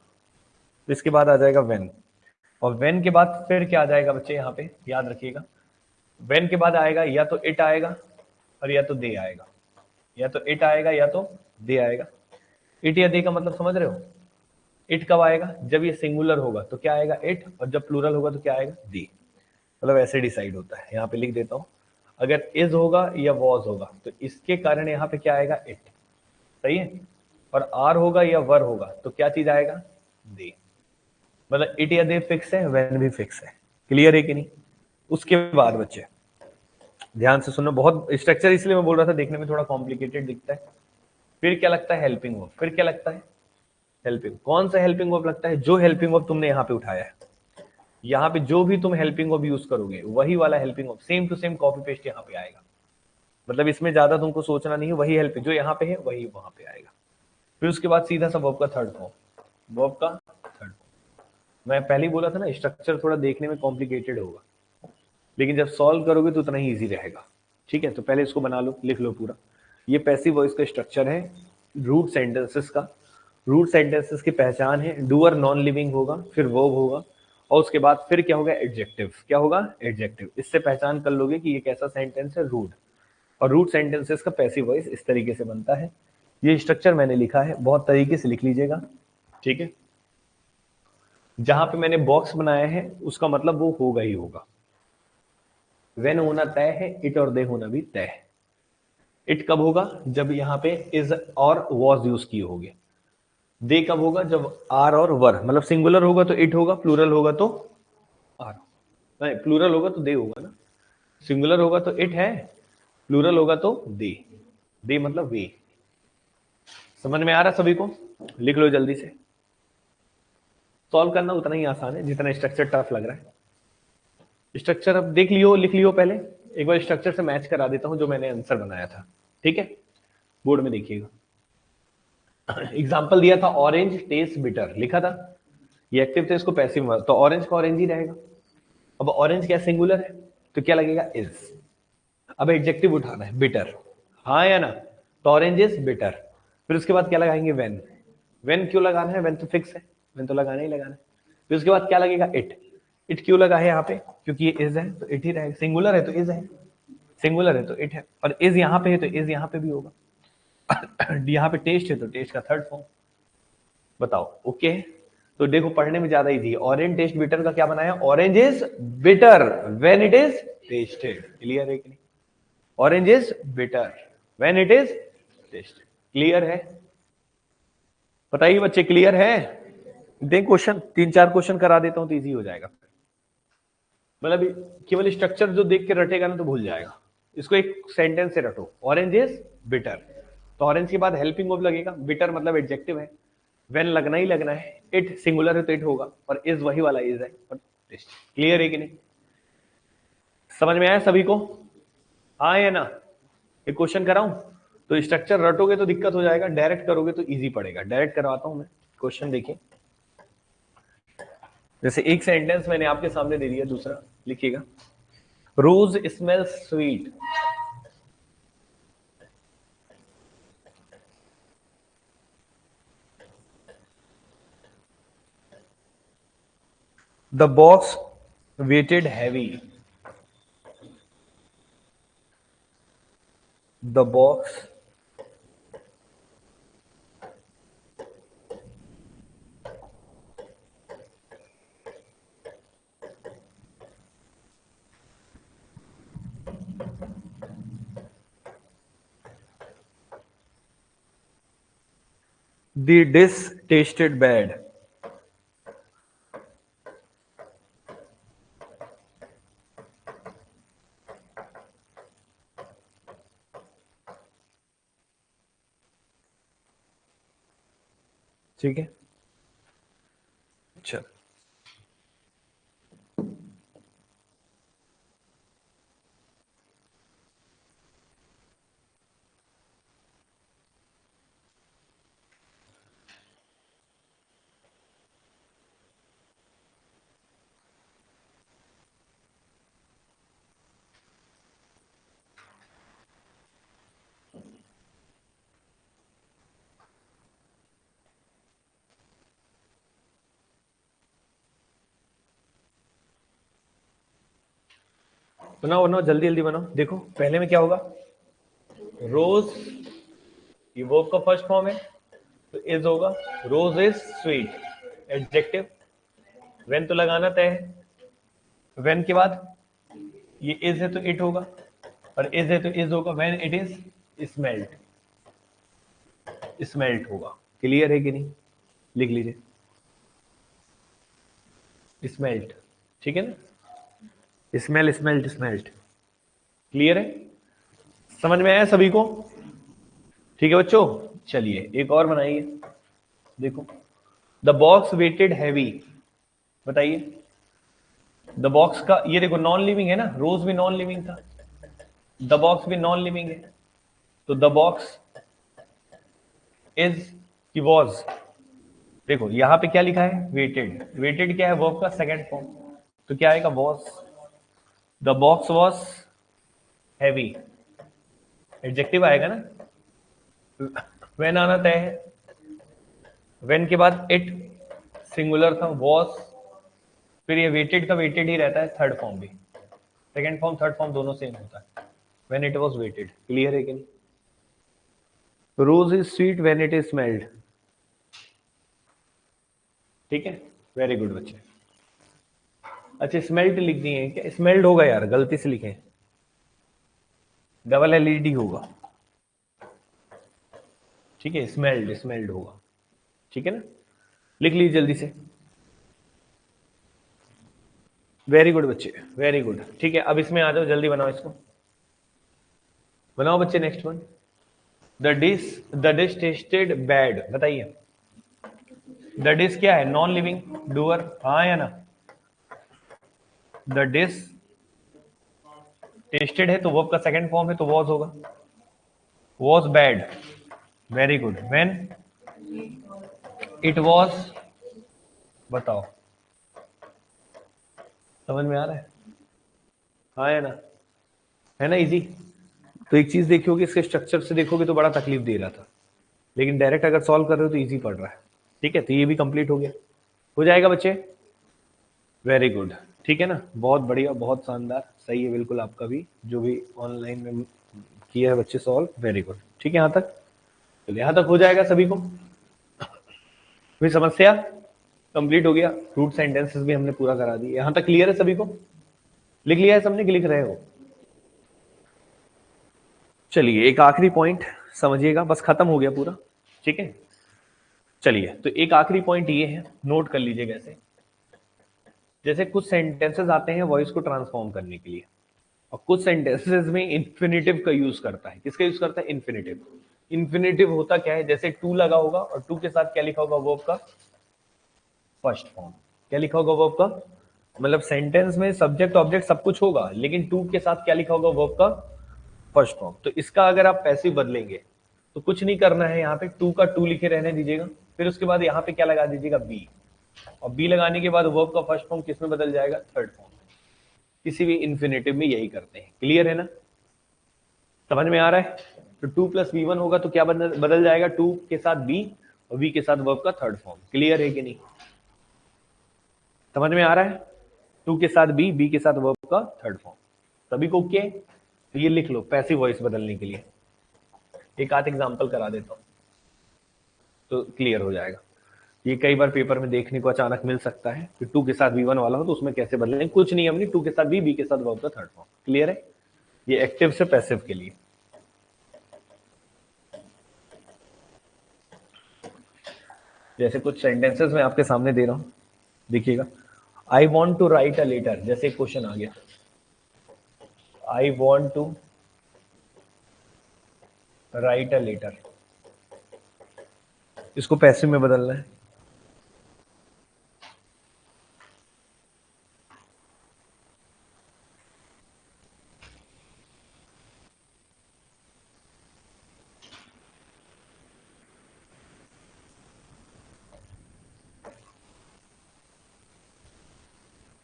तो इसके बाद आ जाएगा व्हेन, और व्हेन के बाद फिर क्या आ जाएगा बच्चे, यहाँ पे याद रखिएगा, व्हेन के बाद आएगा या तो इट आएगा और या तो दे आएगा, या तो इट आएगा या तो दे आएगा। इट या दे का मतलब समझ रहे हो? इट कब आएगा, जब ये सिंगुलर होगा तो क्या आएगा, इट, और जब प्लूरल होगा तो क्या आएगा, दे। मतलब ऐसे डिसाइड होता है। यहाँ पे लिख देता हूं, अगर इज होगा या वॉज होगा तो इसके कारण यहाँ पे क्या आएगा, इट। सही है? और आर होगा या वर होगा तो क्या चीज आएगा, दे। मतलब इट या दे फिक्स है, व्हेन भी फिक्स है। क्लियर है कि नहीं? उसके बाद बच्चे ध्यान से सुनो, बहुत स्ट्रक्चर इसलिए मैं बोल रहा था, देखने में थोड़ा कॉम्प्लिकेटेड दिखता है। फिर क्या लगता है, हेल्पिंग वर्ब। फिर क्या लगता है, हेल्पिंग। कौन सा हेल्पिंग वर्ब लगता है, जो हेल्पिंग वर्ब तुमने यहाँ पे उठाया है। यहाँ पे जो भी तुम हेल्पिंग वर्ब यूज करोगे वही वाला helping verb same to same copy paste यहाँ पे आएगा। मतलब इसमें ज्यादा तुमको सोचना नहीं है, वही हेल्प जो यहाँ पे है वही वहां पे आएगा। फिर उसके बाद सीधा सा वर्ब का थर्ड फॉर्म, वर्ब का थर्ड फॉर्म। मैं पहले ही बोला था ना, स्ट्रक्चर थोड़ा देखने में कॉम्प्लिकेटेड होगा, लेकिन जब सॉल्व करोगे तो उतना ही ईजी रहेगा। ठीक है, तो पहले इसको बना लो, लिख लो पूरा। ये पैसिव वॉइस का स्ट्रक्चर है रूट सेंटेंसेस का। रूट सेंटेंसेस की पहचान है, डूअर नॉन लिविंग होगा, फिर वर्ब होगा, और उसके बाद फिर क्या होगा, एडजेक्टिव। क्या होगा, एडजेक्टिव। इससे पहचान कर लोगे कि ये कैसा सेंटेंस है, रूट। और रूट सेंटेंसेस का पैसिव वॉइस इस तरीके से बनता है। ये स्ट्रक्चर मैंने लिखा है, बहुत तरीके से लिख लीजिएगा। ठीक है, जहां पे मैंने बॉक्स बनाया है उसका मतलब वो होगा ही होगा। वेन होना तय है, इट और दे होना भी तय है। इट कब होगा, जब यहाँ पे इज और वॉज यूज किए होगे। दे कब होगा, जब आर और वर, मतलब सिंगुलर होगा तो इट होगा, प्लूरल होगा तो आर, नहीं प्लूरल होगा तो दे होगा ना। सिंगुलर होगा तो इट है, प्लूरल होगा तो दे। दे मतलब वे। समझ में आ रहा सभी को? लिख लो जल्दी से। सॉल्व करना उतना ही आसान है जितना स्ट्रक्चर टफ लग रहा है। स्ट्रक्चर अब देख लियो, लिख लियो। पहले एक बार स्ट्रक्चर से मैच करा देता हूं जो मैंने आंसर बनाया था। ठीक है, बोर्ड में देखिएगा। एग्जाम्पल दिया था, ऑरेंज टेस्ट बिटर, लिखा था। ये एक्टिव थे, इसको पैसिव, तो ऑरेंज का ऑरेंज ही रहेगा। अब ऑरेंज क्या सिंगुलर है तो क्या लगेगा, इज। अब एडजेक्टिव उठाना है, बिटर। हाँ या ना? तो ऑरेंज इज बिटर। फिर उसके बाद क्या लगाएंगे, वेन। वेन क्यों लगाना है, वेन तो फिक्स है, वेन तो लगाना ही लगाना है। फिर उसके बाद क्या लगेगा, इट। इट क्यों लगा है यहाँ पे, क्योंकि ये इज है तो इट ही रहेगा। सिंगुलर है तो इज है, सिंगुलर है तो इट है, और इज यहाँ पे है तो इज यहाँ पे भी होगा। यहाँ पे टेस्ट है तो टेस्ट का थर्ड फॉर्म। बताओ ओके? तो देखो पढ़ने में ज्यादा इजी है। ऑरेंज टेस्ट बिटर का क्या बनाया? Orange is bitter when it is tested. Clear है कि नहीं? Orange is bitter when it is tested. Clear है? बताइए बच्चे, क्लियर है? देख क्वेश्चन 3-4 क्वेश्चन करा देता हूं तो इजी हो जाएगा। मतलब केवल स्ट्रक्चर जो देख के रटेगा ना तो भूल जाएगा। इसको एक सेंटेंस से रटो, ऑरेंज इज बिटर। तो ऑरेंज के बाद हेल्पिंग वर्ब लगेगा, बिटर मतलब एडजेक्टिव है, वेन लगना ही लगना है, इट सिंगुलर है तो इट होगा, और इज वही वाला इज है, और टेस्ट। क्लियर है कि नहीं? समझ में आया सभी को? हाँ या ना? एक क्वेश्चन कराऊं? तो स्ट्रक्चर रटोगे तो दिक्कत हो जाएगा, डायरेक्ट करोगे तो इजी पड़ेगा। डायरेक्ट करवाता हूं मैं। क्वेश्चन देखिए, जैसे एक सेंटेंस मैंने आपके सामने दे दिया, दूसरा लिखिएगा। Rose smells sweet. The box weighted heavy. The box the dish tasted bad. ठीक है, चल। बनाओ बनाओ, जल्दी जल्दी बनाओ। देखो पहले में क्या होगा? रोज, ये वर्ब का फर्स्ट फॉर्म है तो इज होगा। रोज इज स्वीट, एडजेक्टिव। वेन तो लगाना तय है। वेन के बाद ये इज है तो इट होगा, और इज है तो इज होगा। When it is smelt, smelt होगा। क्लियर है कि नहीं? लिख लीजिए, स्मेल्ट। ठीक है ना? Smell, smelt, smelt. क्लियर है? समझ में आया सभी को? ठीक है बच्चों, चलिए एक और बनाइए। देखो, द बॉक्स वेटेड हैवी। बताइए, द बॉक्स का ये देखो नॉन लिविंग है ना, रोज भी नॉन लिविंग था, द बॉक्स भी नॉन लिविंग है, तो द बॉक्स इज की वॉज। देखो यहां पे क्या लिखा है? वेटेड। वेटेड क्या है? वर्ब का सेकंड फॉर्म, तो क्या आएगा? Was. The box was heavy, adjective आएगा ना। वेन आना तय है, वेन के बाद इट सिंगुलर था, वॉज, फिर ये वेटेड का वेटेड ही रहता है, थर्ड फॉर्म भी। सेकंड फॉर्म थर्ड फॉर्म दोनों सेम होता है। When it was weighted. Clear है कि नहीं? Rose is sweet when it is smelled. ठीक है, वेरी गुड बच्चे। अच्छा, स्मेल्ट लिख दिए हैं क्या? स्मेल्ड होगा यार, गलती से लिखे, डबल एलईडी होगा। ठीक है, स्मेल्ड, स्मेल्ड होगा। ठीक है ना? लिख लीजिए जल्दी से। वेरी गुड बच्चे, वेरी गुड। ठीक है, अब इसमें आ जाओ, जल्दी बनाओ इसको। बनाओ बच्चे next one. The dish tested bad. बताइए, द डिश क्या है? नॉन लिविंग, डूअर, हाँ या ना? द डिश टेस्टेड है तो वर्ब का सेकंड फॉर्म है तो वॉज होगा। Was bad, very good. When it was, बताओ, समझ में आ रहा है? हाँ या ना? है ना इजी? तो एक चीज देखोगे, इसके स्ट्रक्चर से देखोगे तो बड़ा तकलीफ दे रहा था, लेकिन डायरेक्ट अगर सॉल्व कर रहे हो तो इजी पड़ रहा है। ठीक है, तो ये भी कंप्लीट हो गया। हो जाएगा बच्चे? Very good. ठीक है ना? बहुत बढ़िया, बहुत शानदार, सही है बिल्कुल। आपका भी जो भी ऑनलाइन में किया है बच्चे सॉल्व, वेरी गुड। ठीक है, यहाँ तक, चलिए यहाँ तक हो जाएगा सभी को। कोई समस्या? कंप्लीट हो गया। रूट सेंटेंसेस भी हमने पूरा करा दिया। यहां तक क्लियर है सभी को? लिख लिया है सबने कि लिख रहे हो? चलिए एक आखिरी पॉइंट समझिएगा, बस खत्म हो गया पूरा। ठीक है, चलिए तो एक आखिरी पॉइंट ये है, नोट कर लीजिएगा। जैसे कुछ सेंटेंसेस आते हैं वॉइस को ट्रांसफॉर्म करने के लिए, और कुछ सेंटेंसेस में इन्फिनेटिव का यूज करता है। किसका यूज करता है? इन्फिनेटिव। इन्फिनेटिव होता क्या है? जैसे टू लगा होगा और टू के साथ क्या लिखा होगा? वर्ब का फर्स्ट फॉर्म। क्या लिखा होगा? वर्ब का, मतलब सेंटेंस में सब्जेक्ट ऑब्जेक्ट सब कुछ होगा, लेकिन टू के साथ क्या लिखा होगा? वर्ब का फर्स्ट फॉर्म। तो इसका अगर आप पैसिव बदलेंगे तो कुछ नहीं करना है, यहाँ पे टू का टू लिखे रहने दीजिएगा, फिर उसके बाद यहाँ पे क्या लगा दीजिएगा? बी। और बी लगाने के बाद वर्ब का फर्स्ट फॉर्म किस में बदल जाएगा? Third form. किसी भी इन्फिनेटिव में यही करते हैं। क्लियर है ना? समझ में आ रहा है? तो टू प्लस वी वन होगा तो क्या बदल जाएगा? टू के साथ बी और वी के साथ वर्ब का थर्ड फॉर्म। क्लियर है कि नहीं? समझ में आ रहा है? टू के साथ बी, बी के साथ वर्ब का थर्ड फॉर्म। सभी को ओके? तो ये लिख लो पैसिव वॉइस बदलने के लिए। एक आध एग्जांपल करा देता हूं तो क्लियर हो जाएगा। ये कई बार पेपर में देखने को अचानक मिल सकता है कि टू के साथ वी वन वाला हो तो उसमें कैसे बदलें। कुछ नहीं, हमने टू के साथ बी के साथ वर्ब का थर्ड फॉर्म। क्लियर है? ये एक्टिव से पैसिव के लिए। जैसे कुछ सेंटेंसेस मैं आपके सामने दे रहा हूं, देखिएगा। I want to write a letter, जैसे क्वेश्चन आ गया, I want to write a letter, इसको पैसिव में बदलना है।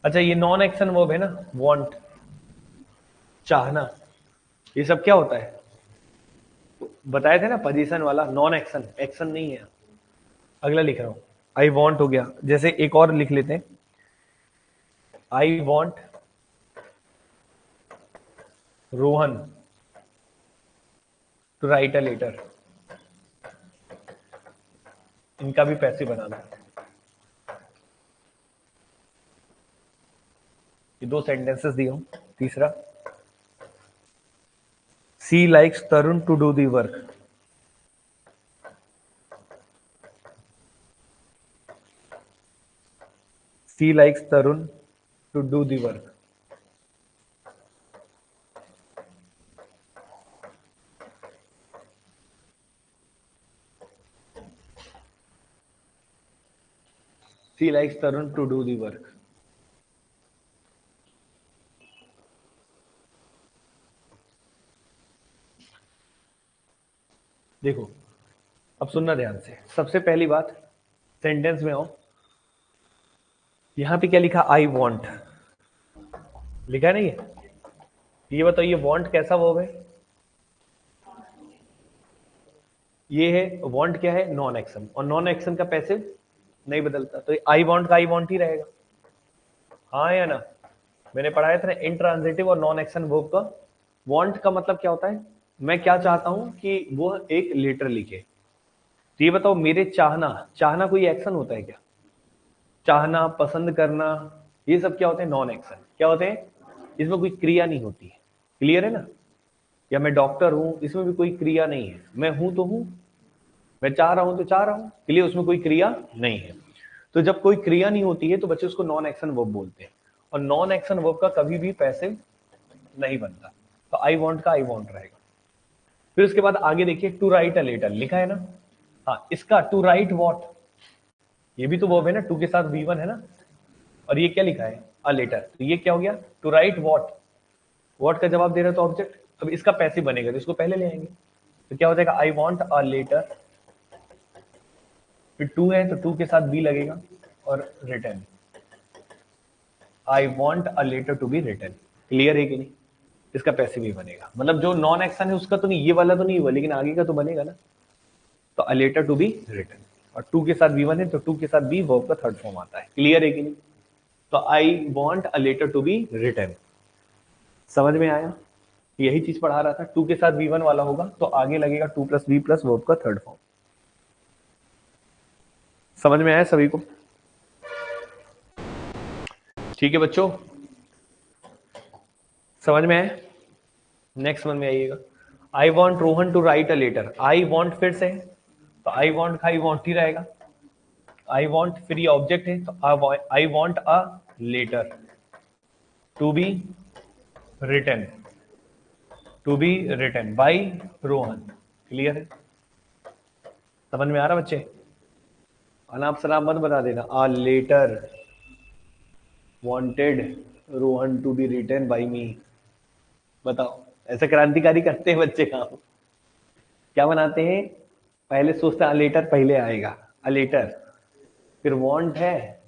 अच्छा, ये नॉन एक्शन वर्ब है ना, वांट, चाहना, ये सब क्या होता है? बताए थे ना, पोजीशन वाला, नॉन एक्शन, एक्शन नहीं है। अगला लिख रहा हूं, आई वांट हो गया। जैसे एक और लिख लेते हैं, I want Rohan to write a letter, इनका भी पैसिव बनाना है। ये दो सेंटेंसेस दिए हूं। तीसरा, she likes Tarun to do the work, she likes Tarun to do the work. She likes Tarun to do the work. देखो, अब सुनना ध्यान से। सबसे पहली बात, सेंटेंस में आओ, यहां पे क्या लिखा? आई वॉन्ट लिखा है नहीं है? ये बताइए वांट कैसा वर्ब है? ये है वांट, क्या है? नॉन एक्शन, और नॉन एक्शन का पैसिव नहीं बदलता, तो आई वांट का आई वांट ही रहेगा। हाँ या ना? मैंने पढ़ाया था ना, इंट्रांजिटिव और नॉन एक्शन वर्ब का। वांट का मतलब क्या होता है? मैं क्या चाहता हूं कि वो एक लेटर लिखे। तो ये बताओ, मेरे चाहना, चाहना कोई एक्शन होता है क्या? चाहना, पसंद करना, ये सब क्या होते हैं? Non action. क्या होते हैं? इसमें कोई क्रिया नहीं होती है। क्लियर है ना? या मैं डॉक्टर हूं, इसमें भी कोई क्रिया नहीं है। मैं हूं तो हूं, मैं चाह रहा हूं तो चाह रहा हूं, के लिए उसमें कोई क्रिया नहीं है। तो जब कोई क्रिया नहीं होती है तो बच्चे उसको नॉन एक्शन वर्ब बोलते हैं, और नॉन एक्शन वर्ब का कभी भी पैसिव नहीं बनता। तो आई वांट का आई वांट रहेगा। फिर उसके बाद आगे देखिए, टू राइट अ लेटर लिखा है ना। हाँ, इसका टू राइट वॉट, ये भी तो वर्ब है ना, टू के साथ वी वन है ना, और ये क्या लिखा है? A letter. तो ये क्या हो गया? टू राइट वॉट, वॉट का जवाब दे रहे हो तो ऑब्जेक्ट। अब इसका पैसिव बनेगा तो इसको पहले ले आएंगे। तो क्या हो जाएगा? आई वॉन्ट अ लेटर, फिर टू है तो टू के साथ बी लगेगा और return, I want a letter to be return. Clear है कि नहीं? इसका पैसिव ही बनेगा, मतलब जो नॉन एक्शन है उसका तो नहीं, ये वाला तो नहीं हुआ, लेकिन आगे का तो बनेगा ना। तो a letter to be return, और टू के साथ बी वन है तो टू के साथ बी वर्ब का थर्ड फॉर्म आता है। क्लियर है कि नहीं? तो I want a letter to be return. समझ में आया? यही चीज पढ़ा रहा था। टू के साथ वी वन वाला होगा तो आगे लगेगा to plus be plus verb का थर्ड फॉर्म। समझ में आया सभी को? ठीक है बच्चों, समझ में है? नेक्स्ट वन में आइएगा। I want Rohan to write a letter. I want फिर से, तो आई वॉन्ट का आई वॉन्ट ही रहेगा। आई वॉन्ट फिर ये ऑब्जेक्ट है, तो I want a letter to be written, to be written by Rohan. Clear है? समझ में आ रहा बच्चे? अनाप शनाप मत बता देना। A letter wanted Rohan to be written by me. बताओ, ऐसे क्रांतिकारी करते हैं बच्चे काम। क्या बनाते हैं? पहले सोचते हैं लेटर पहले आएगा, अ लेटर, फिर वांट है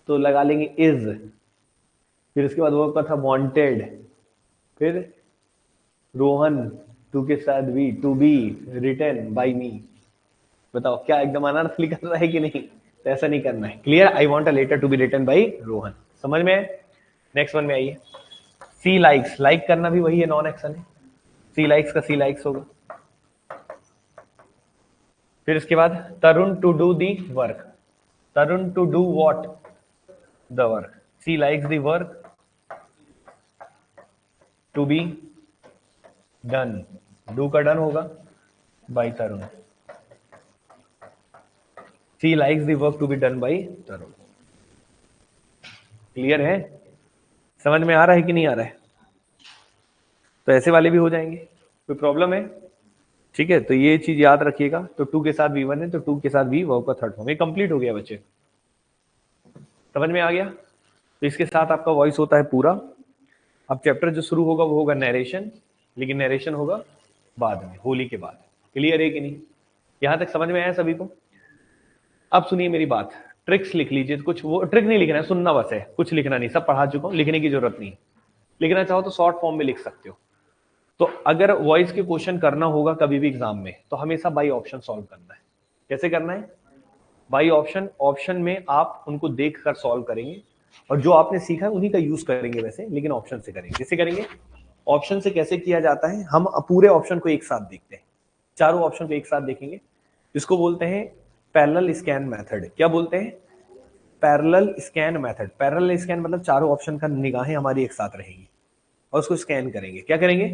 तो लगा लेंगे इज, फिर उसके बाद वो था वांटेड, फिर रोहन टू के साथ भी to be written by me. बताओ क्या एकदम अनारकली कर रहा है कि नहीं? तो ऐसा नहीं करना है। Clear? I want a letter to be written by Rohan. समझ में? नेक्स्ट वन में आइए। सी लाइक्स, लाइक करना भी वही है, नॉन एक्शन है। सी लाइक्स का सी लाइक्स होगा। फिर इसके बाद Tarun to do the work. Tarun to do what? The work. She likes the work to be done. Do का डन होगा by Tarun. She likes the work to be done by Tarun. Clear है? समझ में आ रहा है कि नहीं आ रहा है? तो ऐसे वाले भी हो जाएंगे, कोई प्रॉब्लम है? ठीक है, तो ये चीज याद रखिएगा। तो टू के साथ भी वन है, तो टू के साथ भी वर्ब का थर्ड फॉर्म। ये कंप्लीट हो गया बच्चे, समझ में आ गया? तो इसके साथ आपका वॉइस होता है पूरा। अब चैप्टर जो शुरू होगा वो होगा नरेशन, लेकिन नरेशन होगा बाद में, होली के बाद। क्लियर है कि नहीं? यहां तक समझ में आया सभी को? अब सुनिए मेरी बात, ट्रिक्स लिख लीजिए। कुछ वो ट्रिक नहीं लिखना है, सुनना बस है, कुछ लिखना नहीं, सब पढ़ा चुका हूं, लिखने की जरूरत नहीं। लिखना चाहो तो शॉर्ट फॉर्म में लिख सकते हो। तो अगर वॉइस के क्वेश्चन करना होगा कभी भी एग्जाम में, तो हमेशा बाई ऑप्शन सॉल्व करना है। कैसे करना है? By option. ऑप्शन में आप उनको देख कर सॉल्व करेंगे, और जो आपने सीखा है उन्हीं का यूज करेंगे वैसे, लेकिन ऑप्शन से करेंगे। कैसे करेंगे? ऑप्शन से कैसे किया जाता है? हम पूरे ऑप्शन को एक साथ देखते हैं, चारों ऑप्शन को एक साथ देखेंगे। इसको बोलते हैं पैरेलल स्कैन मेथड। क्या बोलते हैं? Parallel scan method. Parallel scan मतलब चारों ऑप्शन का निगाहें हमारी एक साथ रहेंगी और उसको स्कैन करेंगे। क्या करेंगे?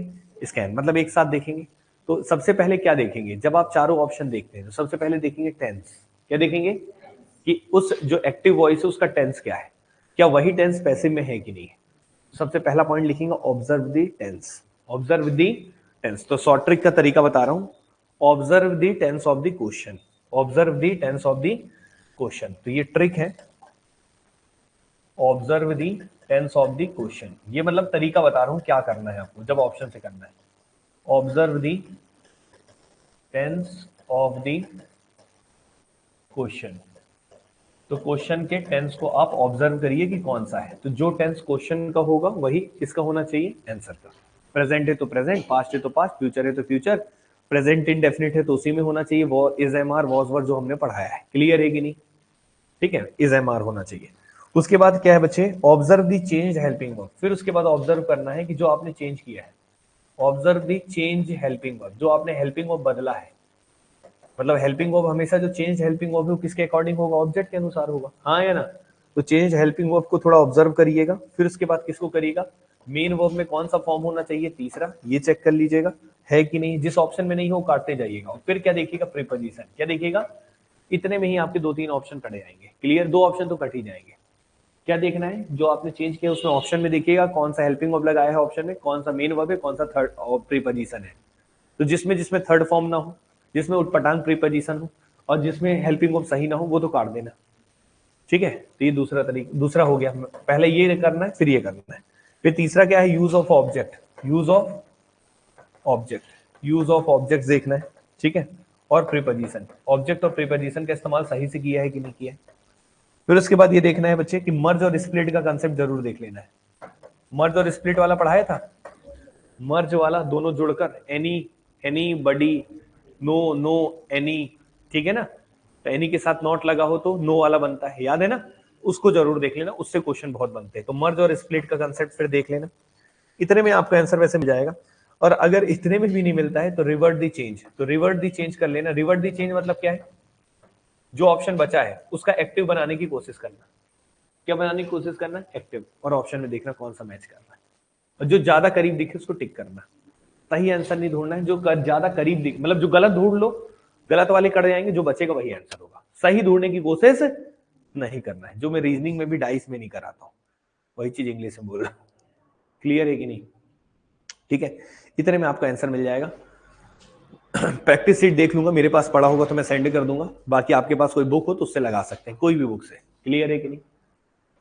स्कैन मतलब एक साथ देखेंगे। तो सबसे पहले क्या देखेंगे? जब आप चारों ऑप्शन देखते हैं तो सबसे पहले देखेंगे टेंस। क्या देखेंगे? कि उस जो एक्टिव वॉइस है उसका टेंस क्या है, क्या वही टेंस पैसिव में है कि नहीं। सबसे पहला पॉइंट लिखेंगे observe the tense. Observe the tense. तो शॉर्ट ट्रिक का तरीका बता रहा हूं। Observe the tense of the question. Observe the tense of the question, तो ये ट्रिक है। Observe the tense of the question, ये मतलब तरीका बता रहा हूं क्या करना है आपको जब ऑप्शन से करना है। Observe the tense of the question. तो क्वेश्चन के टेंस को आप ऑब्जर्व करिए कि कौन सा है। तो जो टेंस क्वेश्चन का होगा वही किसका होना चाहिए? आंसर का। प्रेजेंट है तो प्रेजेंट, पास्ट है तो पास्ट, फ्यूचर है तो फ्यूचर, प्रेजेंट इंडेफिनिट है तो उसी में होना चाहिए वो is am are was were जो हमने पढ़ाया है। क्लियर है कि नहीं? ठीक है, इज एम आर होना चाहिए। उसके बाद क्या है बच्चे? ऑब्जर्व दी चेंज हेल्पिंग वर्ब। फिर उसके बाद ऑब्जर्व करना है कि जो आपने चेंज किया है। ऑब्जर्व दी चेंज हेल्पिंग वर्ब, जो आपने हेल्पिंग वर्ब बदला है। मतलब हेल्पिंग वर्ब हमेशा जो चेंज हेल्पिंग वर्ब है वो किसके अकॉर्डिंग होगा? ऑब्जेक्ट के अनुसार होगा, हाँ या ना? तो चेंज हेल्पिंग वर्ब को थोड़ा ऑब्जर्व करिएगा। फिर उसके बाद किसको करिएगा? मेन वर्ब में कौन सा फॉर्म होना चाहिए? तीसरा, ये चेक कर लीजिएगा है कि नहीं। जिस ऑप्शन में नहीं हो काटते जाइएगा। फिर क्या देखिएगा? प्रीपोजिशन। क्या देखिएगा? इतने में ही आपके 2-3 ऑप्शन कटे जाएंगे। क्लियर? 2 ऑप्शन तो कट ही जाएंगे। क्या देखना है? जो आपने चेंज किया उसमें ऑप्शन में देखिएगा कौन सा हेल्पिंग वर्ब लगाया है ऑप्शन में, कौन सा मेन वर्ब है, कौन सा थर्ड प्रीपोजिशन है। तो जिसमें जिसमें थर्ड फॉर्म ना हो, जिसमें उटपटांग प्रीपोजिशन हो, और जिसमें हेल्पिंग वर्ब सही ना हो, वो तो काट देना। ठीक है, तो ये दूसरा तरीका, दूसरा हो गया। पहले ये करना है, फिर ये करना है। फिर तीसरा क्या है? Use of object. Use of object, use of object देखना है। ठीक है, और प्रीपोजिशन। ऑब्जेक्ट और प्रीपोजिशन का इस्तेमाल सही से किया है कि नहीं किया है। फिर उसके बाद ये देखना है बच्चे कि मर्ज और स्प्लिट का कंसेप्ट जरूर देख लेना है। मर्ज और स्प्लिट वाला पढ़ाया था। मर्ज वाला दोनों जुड़कर any, anybody, no, no, any. ठीक है ना? तो एनी के साथ नॉट लगा हो तो नो वाला बनता है, याद है ना? उसको जरूर देख लेना, उससे क्वेश्चन बहुत बनते हैं। तो मर्ज और स्प्लिट का कंसेप्ट फिर देख लेना। इतने में आपका आंसर वैसे मिल जाएगा। और अगर इतने में भी नहीं मिलता है तो रिवर्ट दी चेंज। तो रिवर्ट दी चेंज कर लेना। रिवर्ट दी चेंज मतलब क्या है? जो ऑप्शन बचा है उसका एक्टिव बनाने की कोशिश करना। क्या बनाने की कोशिश करना, एक्टिव, और ऑप्शन में देखना कौन सा मैच कर रहा है, और जो ज्यादा करीब दिखे उसको टिक करना। सही आंसर नहीं ढूंढना है, जो ज्यादा करीब दिखे, मतलब जो गलत ढूंढ लो गलत वाले कट जाएंगे, जो बचेगा वही आंसर होगा। सही ढूंढने की कोशिश नहीं करना है, जो मैं रीजनिंग में भी डाइस में नहीं कराता हूँ, वही चीज इंग्लिश में बोल रहा हूँ। क्लियर है कि नहीं? ठीक है, इतने में आपका आंसर मिल जाएगा। प्रैक्टिस सीट देख लूंगा, मेरे पास पड़ा होगा तो मैं सेंड कर दूंगा, बाकी आपके पास कोई बुक हो तो उससे लगा सकते हैं, कोई भी बुक से। क्लियर है कि नहीं?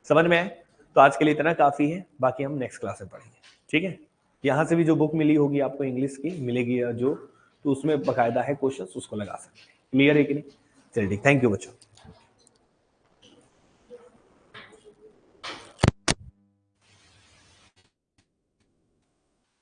समझ में आए? तो आज के लिए इतना काफी है, बाकी हम नेक्स्ट क्लास में पढ़ेंगे। ठीक है, यहां से भी जो बुक मिली होगी आपको इंग्लिश की मिलेगी, जो तो उसमें बकायदा है क्वेश्चन, उसको लगा सकते हैं। क्लियर है कि नहीं? चलिए ठीक, थैंक यू बच्चों।